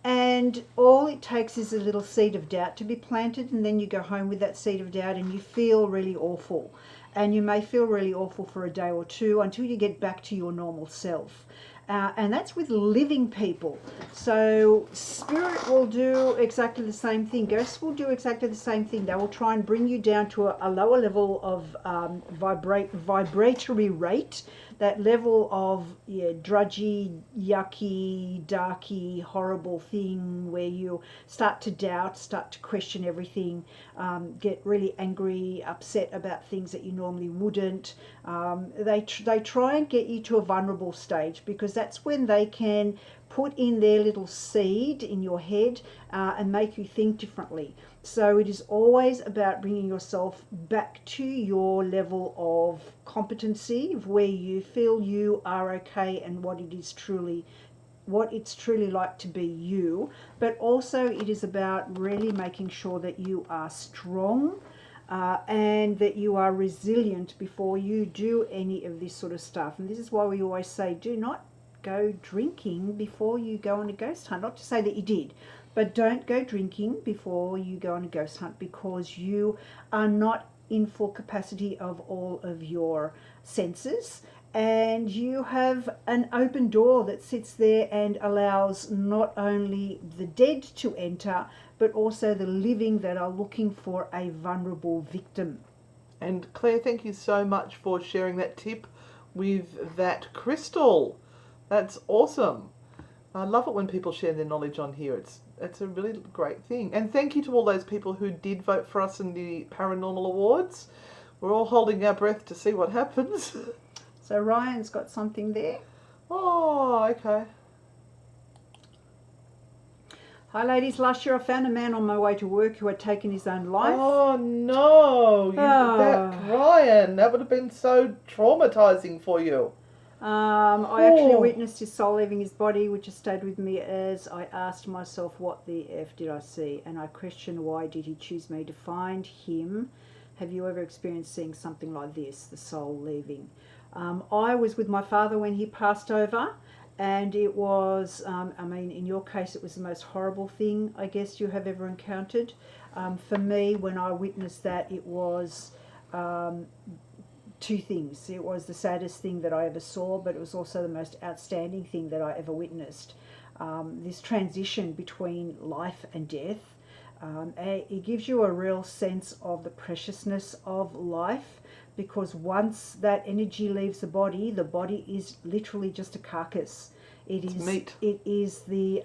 And all it takes is a little seed of doubt to be planted, and then you go home with that seed of doubt and you feel really awful. And you may feel really awful for a day or two until you get back to your normal self. And that's with living people. So spirit will do exactly the same thing. Ghosts will do exactly the same thing. They will try and bring you down to a lower level of vibratory rate, that level of drudgy, yucky, darky, horrible thing where you start to doubt, start to question everything, get really angry, upset about things that you normally wouldn't. They try and get you to a vulnerable stage, because that's when they can put in their little seed in your head and make you think differently. So it is always about bringing yourself back to your level of competency, of where you feel you are okay and what it's truly like to be you. But also it is about really making sure that you are strong and that you are resilient before you do any of this sort of stuff. And this is why we always say, do not go drinking before you go on a ghost hunt. Not to say that you did, but don't go drinking before you go on a ghost hunt, because you are not in full capacity of all of your senses, and you have an open door that sits there and allows not only the dead to enter, but also the living that are looking for a vulnerable victim. And Claire, thank you so much for sharing that tip with that crystal. That's awesome. I love it when people share their knowledge on here. It's a really great thing. And thank you to all those people who did vote for us in the Paranormal Awards. We're all holding our breath to see what happens. So Ryan's got something there. Oh, okay. Hi ladies, last year I found a man on my way to work who had taken his own life. Oh no, that Ryan, that would have been so traumatizing for you. I actually witnessed his soul leaving his body, which has stayed with me as I asked myself, what the F did I see? And I questioned, why did he choose me to find him? Have you ever experienced seeing something like this, the soul leaving? I was with my father when he passed over, and it was, in your case, it was the most horrible thing, I guess, you have ever encountered. For me, when I witnessed that, it was two things. It was the saddest thing that I ever saw, but it was also the most outstanding thing that I ever witnessed. This transition between life and death, it gives you a real sense of the preciousness of life, because once that energy leaves the body is literally just a carcass. It's meat. It is the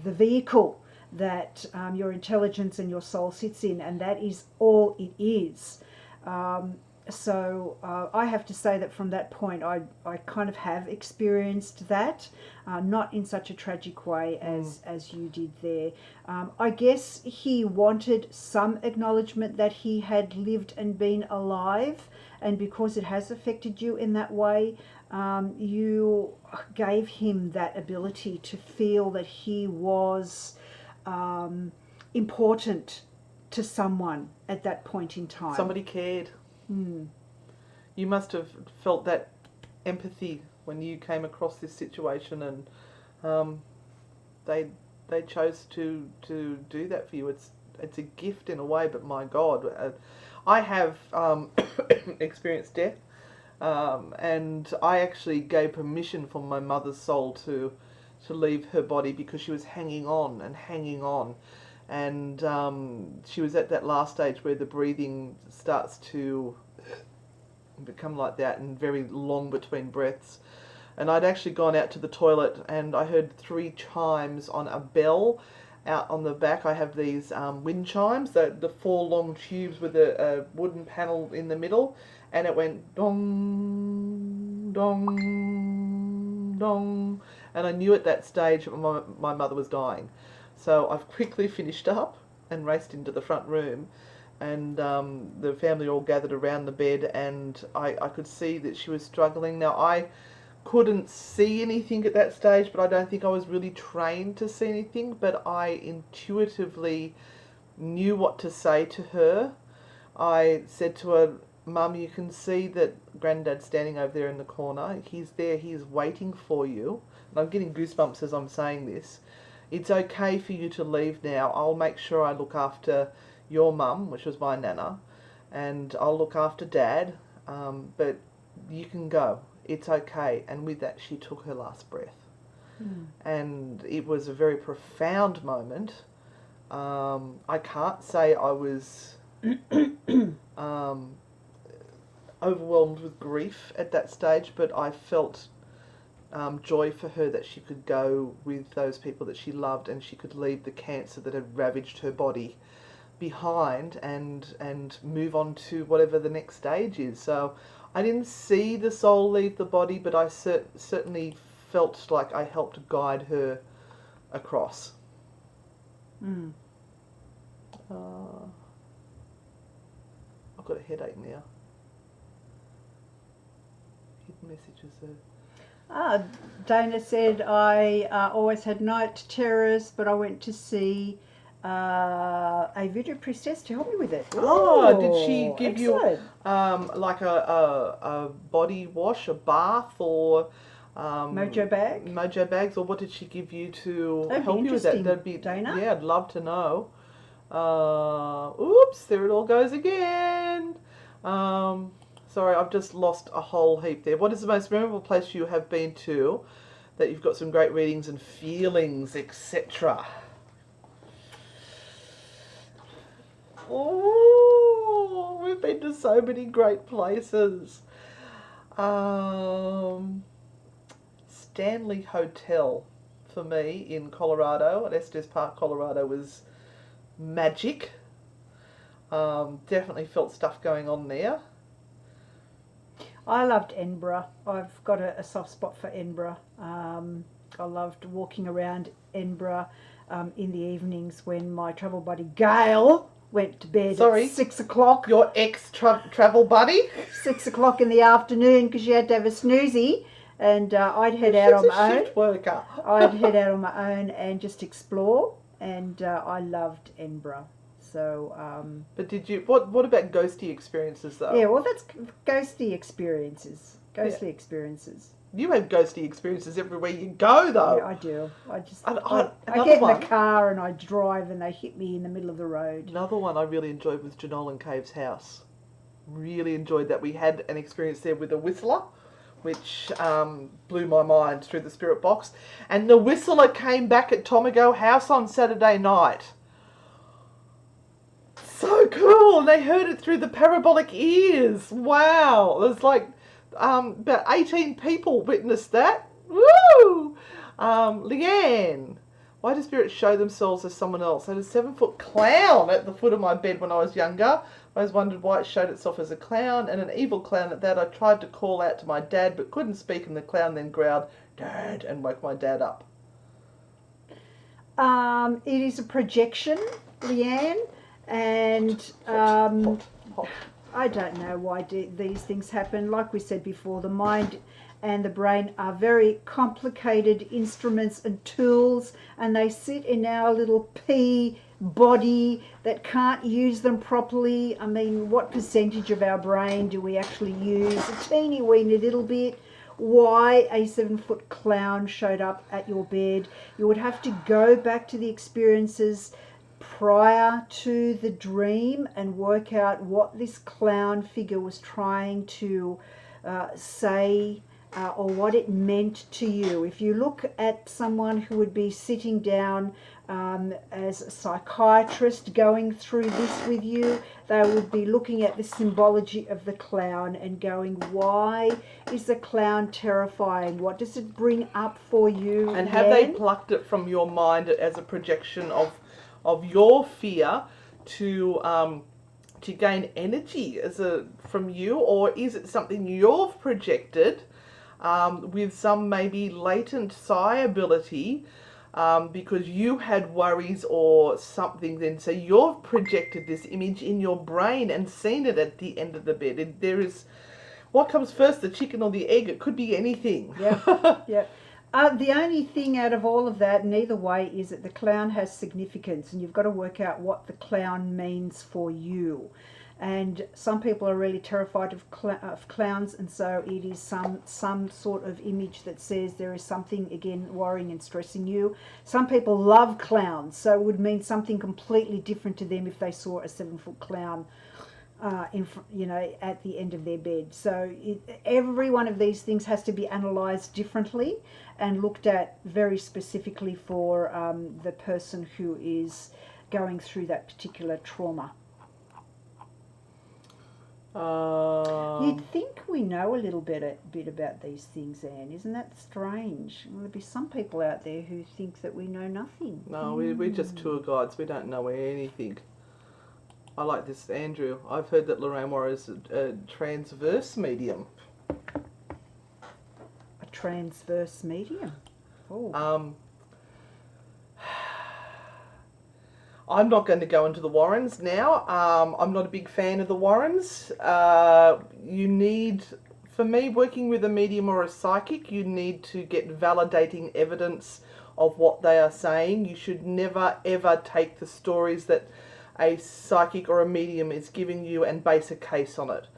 vehicle that your intelligence and your soul sits in, and that is all it is. So I have to say that from that point I kind of have experienced that, not in such a tragic way as you did there. I guess he wanted some acknowledgement that he had lived and been alive, and because it has affected you in that way, you gave him that ability to feel that he was important to someone at that point in time. Somebody cared. You must have felt that empathy when you came across this situation, and they chose to do that for you. It's a gift in a way, but my God, I have experienced death, and I actually gave permission for my mother's soul to leave her body because she was hanging on and hanging on. And she was at that last stage where the breathing starts to become like that and very long between breaths. And I'd actually gone out to the toilet and I heard 3 chimes on a bell out on the back. I have these wind chimes, the 4 long tubes with a wooden panel in the middle, and it went dong, dong, dong. And I knew at that stage my mother was dying. So I've quickly finished up and raced into the front room, and the family all gathered around the bed, and I could see that she was struggling. Now, I couldn't see anything at that stage, but I don't think I was really trained to see anything, but I intuitively knew what to say to her. I said to her, "Mum, you can see that Granddad's standing over there in the corner. He's there, he's waiting for you." And I'm getting goosebumps as I'm saying this. "It's okay for you to leave now. I'll make sure I look after your mum," which was my nana, "and I'll look after Dad, but you can go. It's okay." And with that, she took her last breath. And it was a very profound moment. I can't say I was overwhelmed with grief at that stage, but I felt joy for her that she could go with those people that she loved, and she could leave the cancer that had ravaged her body behind and move on to whatever the next stage is. So I didn't see the soul leave the body, but I certainly felt like I helped guide her across. I've got a headache now. Hidden messages there. Dana said, I always had night terrors, but I went to see a voodoo priestess to help me with it. Did she give excellent. you like a body wash, a bath, or mojo bag? Mojo bags, or what did she give you to That'd help you with that? That'd be Dana. Yeah, I'd love to know. Oops, there it all goes again. Sorry, I've just lost a whole heap there. What is the most memorable place you have been to that you've got some great readings and feelings, etc.? Oh, we've been to so many great places. Stanley Hotel for me in Colorado, at Estes Park, Colorado, was magic. Definitely felt stuff going on there. I loved Edinburgh. I've got a soft spot for Edinburgh. I loved walking around Edinburgh in the evenings when my travel buddy Gail went to bed Sorry? at 6 o'clock. Your ex-travel buddy? 6 o'clock in the afternoon because she had to have a snoozy, and I'd head out on She's a my own. shift worker. I'd head out on my own and just explore, and I loved Edinburgh. So, But did you? What about ghosty experiences though? yeah, well, that's ghosty experiences. Ghostly experiences. You have ghosty experiences everywhere you go though. Yeah, I do. I just And I another get in one. the car and I drive and they hit me in the middle of the road. Another one I really enjoyed was Janolan Cave's house. Really enjoyed that. We had an experience there with a whistler, which blew my mind through the spirit box. And the whistler came back at Tomago House on Saturday night. So cool! They heard it through the parabolic ears. Wow! There's like about 18 people witnessed that. Woo! Leanne, why do spirits show themselves as someone else? I had a 7-foot clown at the foot of my bed when I was younger. I always wondered why it showed itself as a clown, and an evil clown at that. I tried to call out to my dad but couldn't speak, and the clown then growled, "Dad," and woke my dad up. It is a projection, Leanne, and Hot. I don't know why these things happen. Like we said before, the mind and the brain are very complicated instruments and tools, and they sit in our little pea body that can't use them properly. I mean, what percentage of our brain do we actually use? A teeny weeny little bit. Why a 7-foot clown showed up at your bed? You would have to go back to the experiences prior to the dream and work out what this clown figure was trying to say or what it meant to you. If you look at someone who would be sitting down as a psychiatrist going through this with you, they would be looking at the symbology of the clown and going, why is the clown terrifying? What does it bring up for you? And have they plucked it from your mind as a projection of your fear to gain energy from you, or is it something you've projected with some maybe latent psi ability because you had worries or something then, so you've projected this image in your brain and seen it at the end of the bed. There is, what comes first, the chicken or the egg? It could be anything. Yeah, yeah. The only thing out of all of that, and either way, is that the clown has significance, and you've got to work out what the clown means for you. And some people are really terrified of clowns, and so it is some sort of image that says there is something, again, worrying and stressing you. Some people love clowns, so it would mean something completely different to them if they saw a 7-foot clown at the end of their bed. So every one of these things has to be analysed differently and looked at very specifically for the person who is going through that particular trauma. You'd think we know a little bit about these things, Anne. Isn't that strange? Well, there'd be some people out there who think that we know nothing. No, we're just tour guides. We don't know anything. I like this, Andrew. I've heard that Lorraine Moore is a transverse medium. A transverse medium? Oh. I'm not going to go into the Warrens now. I'm not a big fan of the Warrens. You need, for me, working with a medium or a psychic, you need to get validating evidence of what they are saying. You should never, ever take the stories that a psychic or a medium is giving you and base a case on it.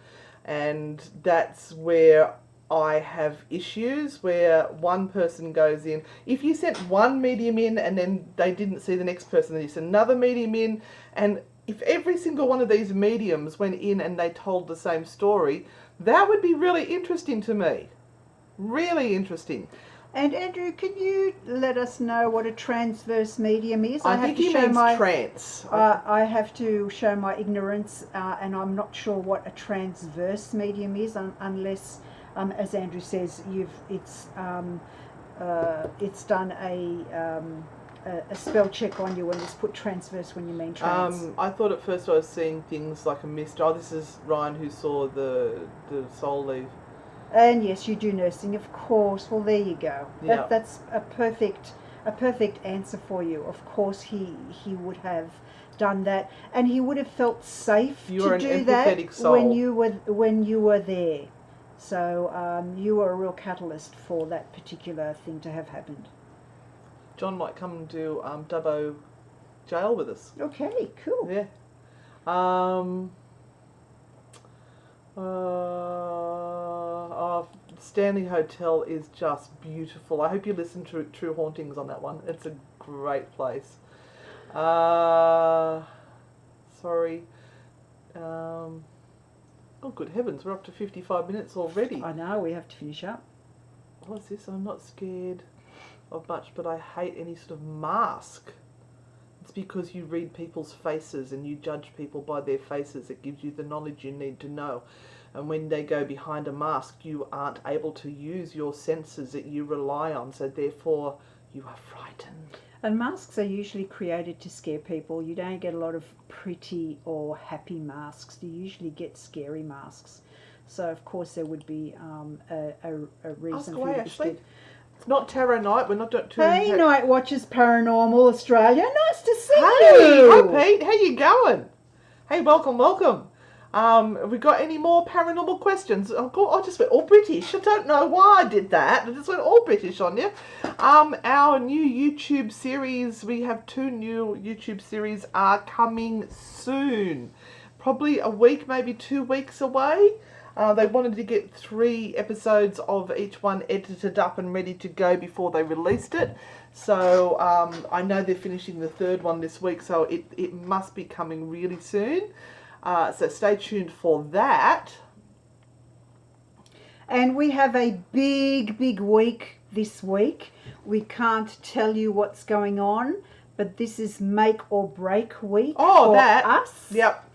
And that's where I have issues, where one person goes in. If you sent one medium in and then they didn't see the next person, then you sent another medium in, and if every single one of these mediums went in and they told the same story, that would be really interesting to me. Really interesting. And Andrew, can you let us know what a transverse medium is? I think he means trance. I have to show my ignorance, and I'm not sure what a transverse medium is, unless, as Andrew says, it's done a spell check on you and it's put transverse when you mean trance. I thought at first I was seeing things like a mist. Oh, this is Ryan who saw the soul leave. And yes, you do nursing, of course. Well, there you go. Yeah. That's a perfect answer for you. Of course, he would have done that, and he would have felt safe You're to an do that empathetic soul. when you were there. So you were a real catalyst for that particular thing to have happened. John might come and do Dubbo jail with us. Okay, cool. Yeah. Stanley Hotel is just beautiful. I hope you listen to True Hauntings on that one. It's a great place. Sorry. Oh, good heavens, we're up to 55 minutes already. I know, we have to finish up. What's this? I'm not scared of much, but I hate any sort of mask. It's because you read people's faces and you judge people by their faces. It gives you the knowledge you need to know. And when they go behind a mask, you aren't able to use your senses that you rely on, so therefore you are frightened. And masks are usually created to scare people. You don't get a lot of pretty or happy masks. You usually get scary masks. So of course there would be a reason Ask for away, you to be Ashley. scared. It's not Tarot Night. We're not doing. Hey, Night Watchers Paranormal Australia. Nice to see Hey, you. hi Pete. How you going? Hey, welcome. Have we got any more paranormal questions? I just went all British. I don't know why I did that. I just went all British on you. Our new YouTube series, we have 2 new YouTube series are coming soon. Probably a week, maybe 2 weeks away. They wanted to get 3 episodes of each one edited up and ready to go before they released it. So I know they're finishing the 3rd one this week, so it must be coming really soon. So stay tuned for that. And we have a big week this week. We can't tell you what's going on, but this is make or break week for us. Yep.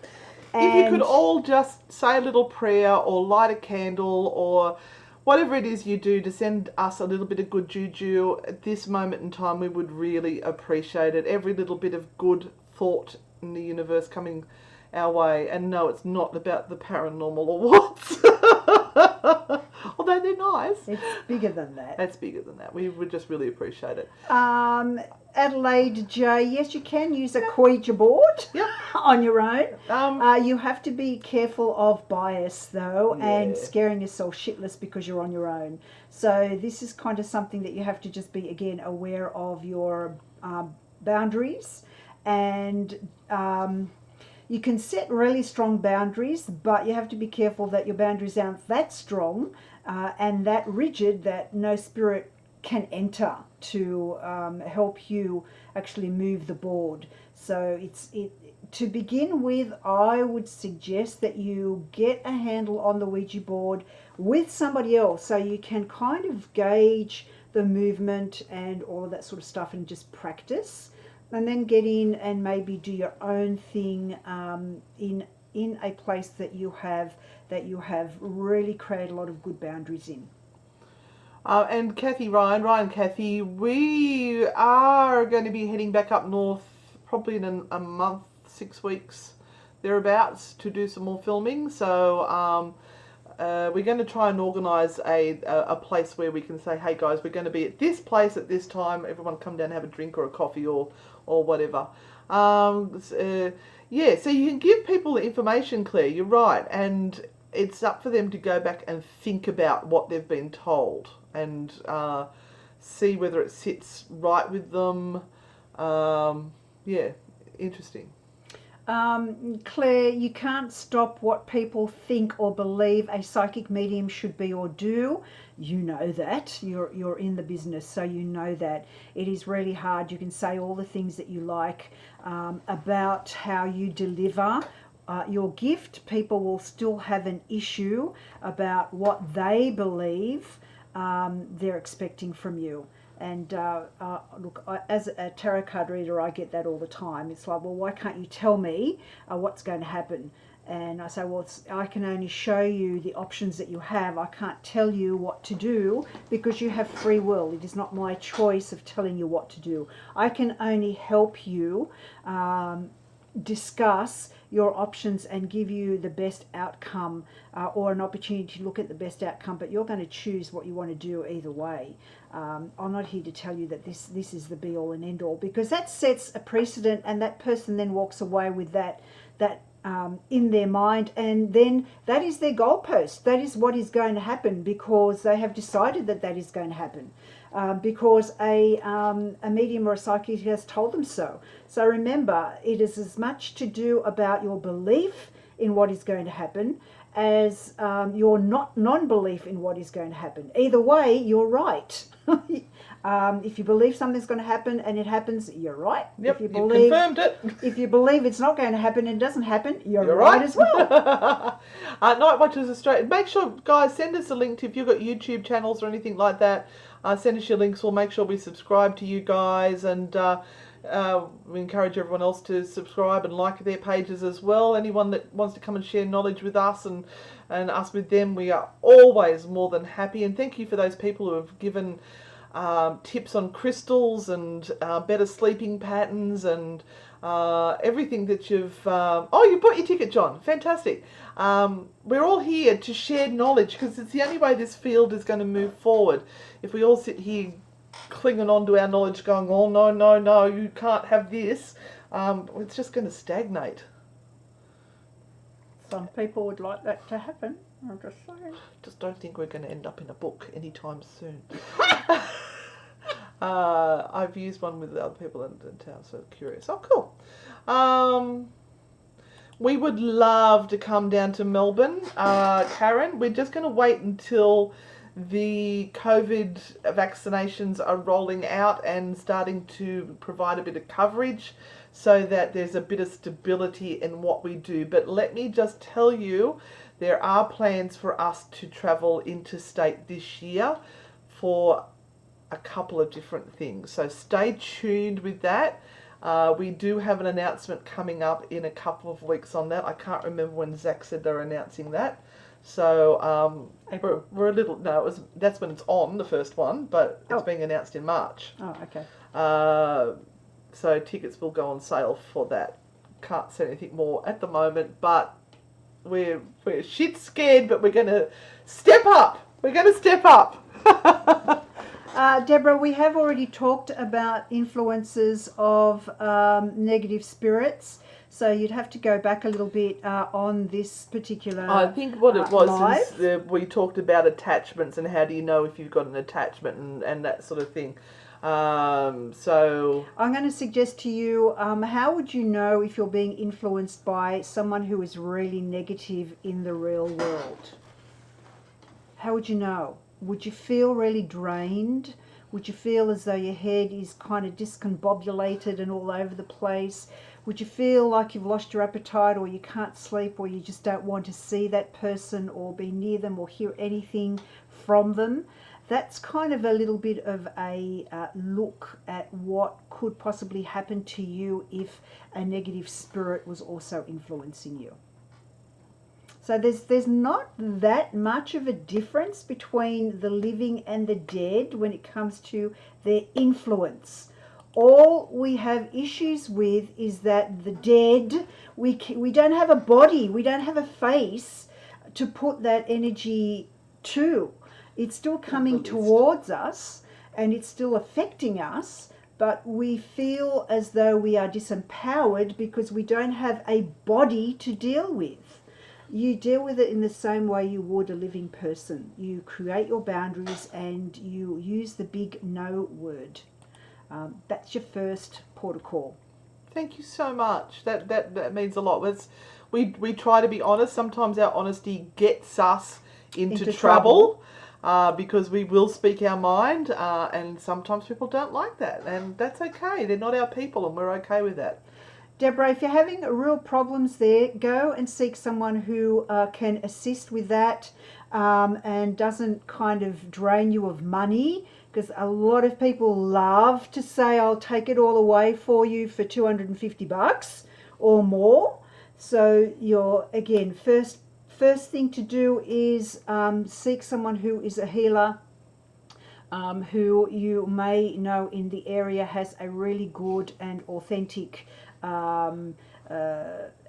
If you could all just say a little prayer or light a candle or whatever it is you do to send us a little bit of good juju at this moment in time, we would really appreciate it. Every little bit of good thought in the universe coming our way. And no, it's not about the paranormal awards. Although they're nice. It's bigger than that. It's bigger than that. We would just really appreciate it. Adelaide J, yes, you can use a Ouija board on your own. You have to be careful of bias, though, and scaring yourself shitless because you're on your own. So this is kind of something that you have to just be, again, aware of your boundaries. And you can set really strong boundaries, but you have to be careful that your boundaries aren't that strong and that rigid that no spirit can enter to help you actually move the board. So to begin with, I would suggest that you get a handle on the Ouija board with somebody else so you can kind of gauge the movement and all of that sort of stuff and just practice. And then get in and maybe do your own thing in a place that you have really created a lot of good boundaries in. And Kathy, we are going to be heading back up north probably in a month, 6 weeks, thereabouts, to do some more filming. So we're going to try and organise a place where we can say, hey guys, we're going to be at this place at this time. Everyone come down and have a drink or a coffee or whatever. So you can give people the information, Claire, you're right. And it's up for them to go back and think about what they've been told and see whether it sits right with them. Interesting. Claire, you can't stop what people think or believe a psychic medium should be or do. You know that. You're in the business, so you know that. It is really hard. You can say all the things that you like about how you deliver your gift. People will still have an issue about what they believe they're expecting from you. And look, as a tarot card reader, I get that all the time. It's like, well, why can't you tell me what's going to happen? And I say, well, I can only show you the options that you have. I can't tell you what to do because you have free will. It is not my choice of telling you what to do. I can only help you discuss your options and give you the best outcome, or an opportunity to look at the best outcome, but you're going to choose what you want to do either way. I'm not here to tell you that this is the be all and end all, because that sets a precedent, and that person then walks away with that in their mind, and then that is their goalpost. That is what is going to happen, because they have decided that that is going to happen, because a medium or a psychic has told them so. So remember, it is as much to do about your belief in what is going to happen as your non-belief in what is going to happen. Either way, you're right. If you believe something's going to happen and it happens, you're right. Yep, if you you've believe, confirmed it. If you believe it's not going to happen and it doesn't happen, you're right as well. Night Watchers Australia. Make sure, guys, send us a link if you've got YouTube channels or anything like that. Send us your links. We'll make sure we subscribe to you guys, and we encourage everyone else to subscribe and like their pages as well. Anyone that wants to come and share knowledge with us and us with them, we are always more than happy. And thank you for those people who have given tips on crystals and better sleeping patterns and everything that you've... you bought your ticket, John. Fantastic. We're all here to share knowledge, because it's the only way this field is going to move forward. If we all sit here clinging on to our knowledge going, oh, no, you can't have this, it's just going to stagnate. Some people would like that to happen. I'm just saying. Just don't think we're going to end up in a book anytime soon. I've used one with other people in town, so curious. Oh, cool. We would love to come down to Melbourne, Karen. We're just going to wait until the COVID vaccinations are rolling out and starting to provide a bit of coverage, so that there's a bit of stability in what we do. But let me just tell you, there are plans for us to travel interstate this year for a couple of different things. So stay tuned with that. We do have an announcement coming up in a couple of weeks on that. I can't remember when Zach said they're announcing that. So we're a little... No, that's when it's on, the first one, but it's being announced in March. Oh, okay. So tickets will go on sale for that. Can't say anything more at the moment, but we're shit scared, but we're going to step up. We're going to step up. Deborah, we have already talked about influences of negative spirits, so you'd have to go back a little bit on this particular I think what it was live. is we talked about attachments and how do you know if you've got an attachment and that sort of thing. So I'm going to suggest to you, how would you know if you're being influenced by someone who is really negative in the real world? How would you know? Would you feel really drained? Would you feel as though your head is kind of discombobulated and all over the place? Would you feel like you've lost your appetite, or you can't sleep, or you just don't want to see that person or be near them or hear anything from them? That's kind of a little bit of a look at what could possibly happen to you if a negative spirit was also influencing you. So there's not that much of a difference between the living and the dead when it comes to their influence. All we have issues with is that the dead, we don't have a body, we don't have a face to put that energy to. It's still coming towards us and it's still affecting us, but we feel as though we are disempowered because we don't have a body to deal with. You deal with it in the same way you would a living person. You create your boundaries and you use the big no word. That's your first port of call. thank you so much. That means a lot. We try to be honest. Sometimes our honesty gets us into trouble. Because we will speak our mind, and sometimes people don't like that, and that's okay. They're not our people, and we're okay with that. Deborah, if you're having real problems there, go and seek someone who can assist with that and doesn't kind of drain you of money, because a lot of people love to say, I'll take it all away for you for $250 or more. So you're, again, first thing to do is seek someone who is a healer, who you may know in the area has a really good and authentic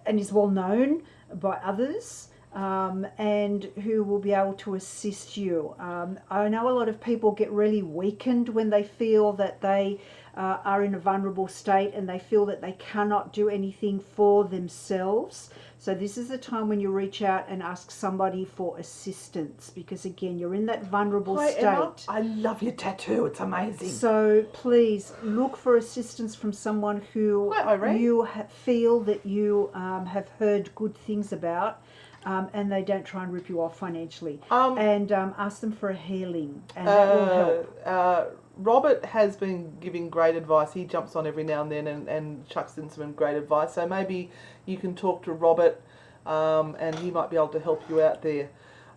and is well known by others, and who will be able to assist you. I know a lot of people get really weakened when they feel that they are in a vulnerable state and they feel that they cannot do anything for themselves. So this is the time when you reach out and ask somebody for assistance, because again, you're in that vulnerable state. Emma, I love your tattoo. It's amazing. So please look for assistance from someone who Hi, Irene. you feel that you have heard good things about, and they don't try and rip you off financially. And ask them for a healing, and that will help. Robert has been giving great advice. He jumps on every now and then and chucks in some great advice. So maybe you can talk to Robert, and he might be able to help you out there.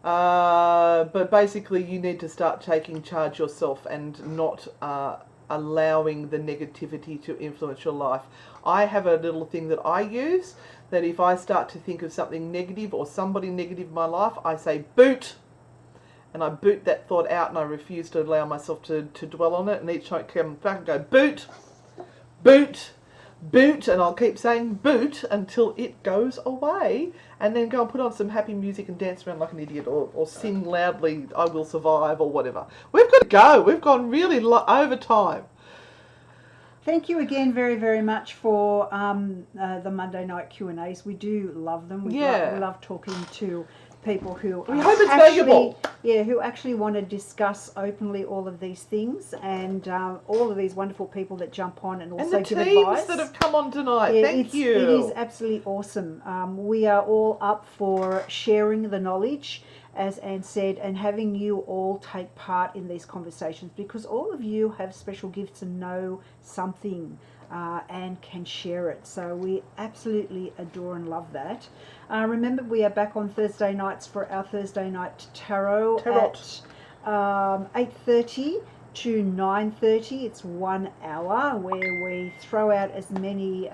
But basically, you need to start taking charge yourself and not allowing the negativity to influence your life. I have a little thing that I use, that if I start to think of something negative or somebody negative in my life, I say boot. And I boot that thought out, and I refuse to allow myself to dwell on it. And each time I come back and go, boot, boot, boot, and I'll keep saying boot until it goes away. And then go and put on some happy music and dance around like an idiot, or sing loudly, I Will Survive, or whatever. We've got to go. We've gone really over time. Thank you again very, very much for the Monday night Q&As. We do love them. We love talking to people who hope it's valuable. Who actually want to discuss openly all of these things, and all of these wonderful people that jump on and also give advice. And the teams that have come on tonight, thank you. It is absolutely awesome. We are all up for sharing the knowledge, as Anne said, and having you all take part in these conversations, because all of you have special gifts and know something and can share it. So we absolutely adore and love that. Remember, we are back on Thursday nights for our Thursday night tarot. At 8:30 to 9:30. It's 1 hour where we throw out as many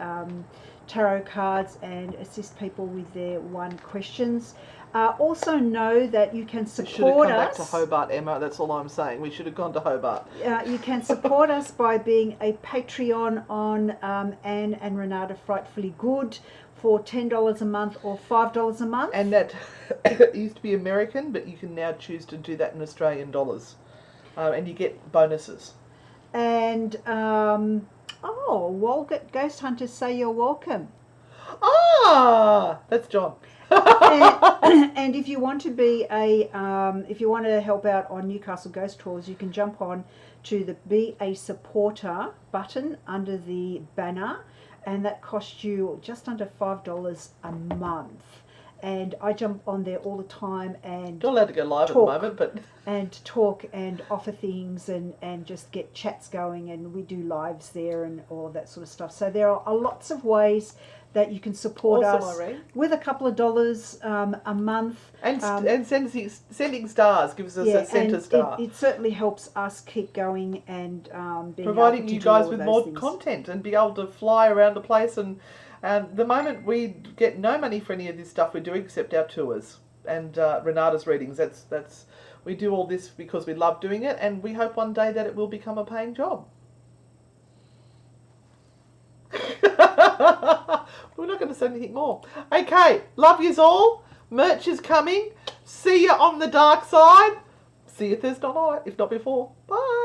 tarot cards and assist people with their one questions. Also know that you can support us. We should have come back to Hobart, Emma. That's all I'm saying. We should have gone to Hobart. You can support us by being a Patreon on Anne and Renata Frightfully Good for $10 a month or $5 a month. And that it used to be American, but you can now choose to do that in Australian dollars. And you get bonuses. And, Ghost Hunters say you're welcome. That's John. and if you want to be if you want to help out on Newcastle Ghost Tours, you can jump on to the Be a Supporter button under the banner, and that costs you just under $5 a month. And I jump on there all the time and you're allowed to go live talk, at the moment, but and talk and offer things and just get chats going, and we do lives there and all that sort of stuff. So there are lots of ways that you can support us with a couple of dollars a month. And sending stars gives us a centre star. It certainly helps us keep going and being providing able to you guys with more things. content and be able to fly around the place. And the moment we get no money for any of this stuff we're doing except our tours and Renata's readings. That's we do all this because we love doing it, and we hope one day that it will become a paying job. We're not going to say anything more. Okay, love yous all. Merch is coming. See you on the dark side. See you Thursday night, if not before. Bye.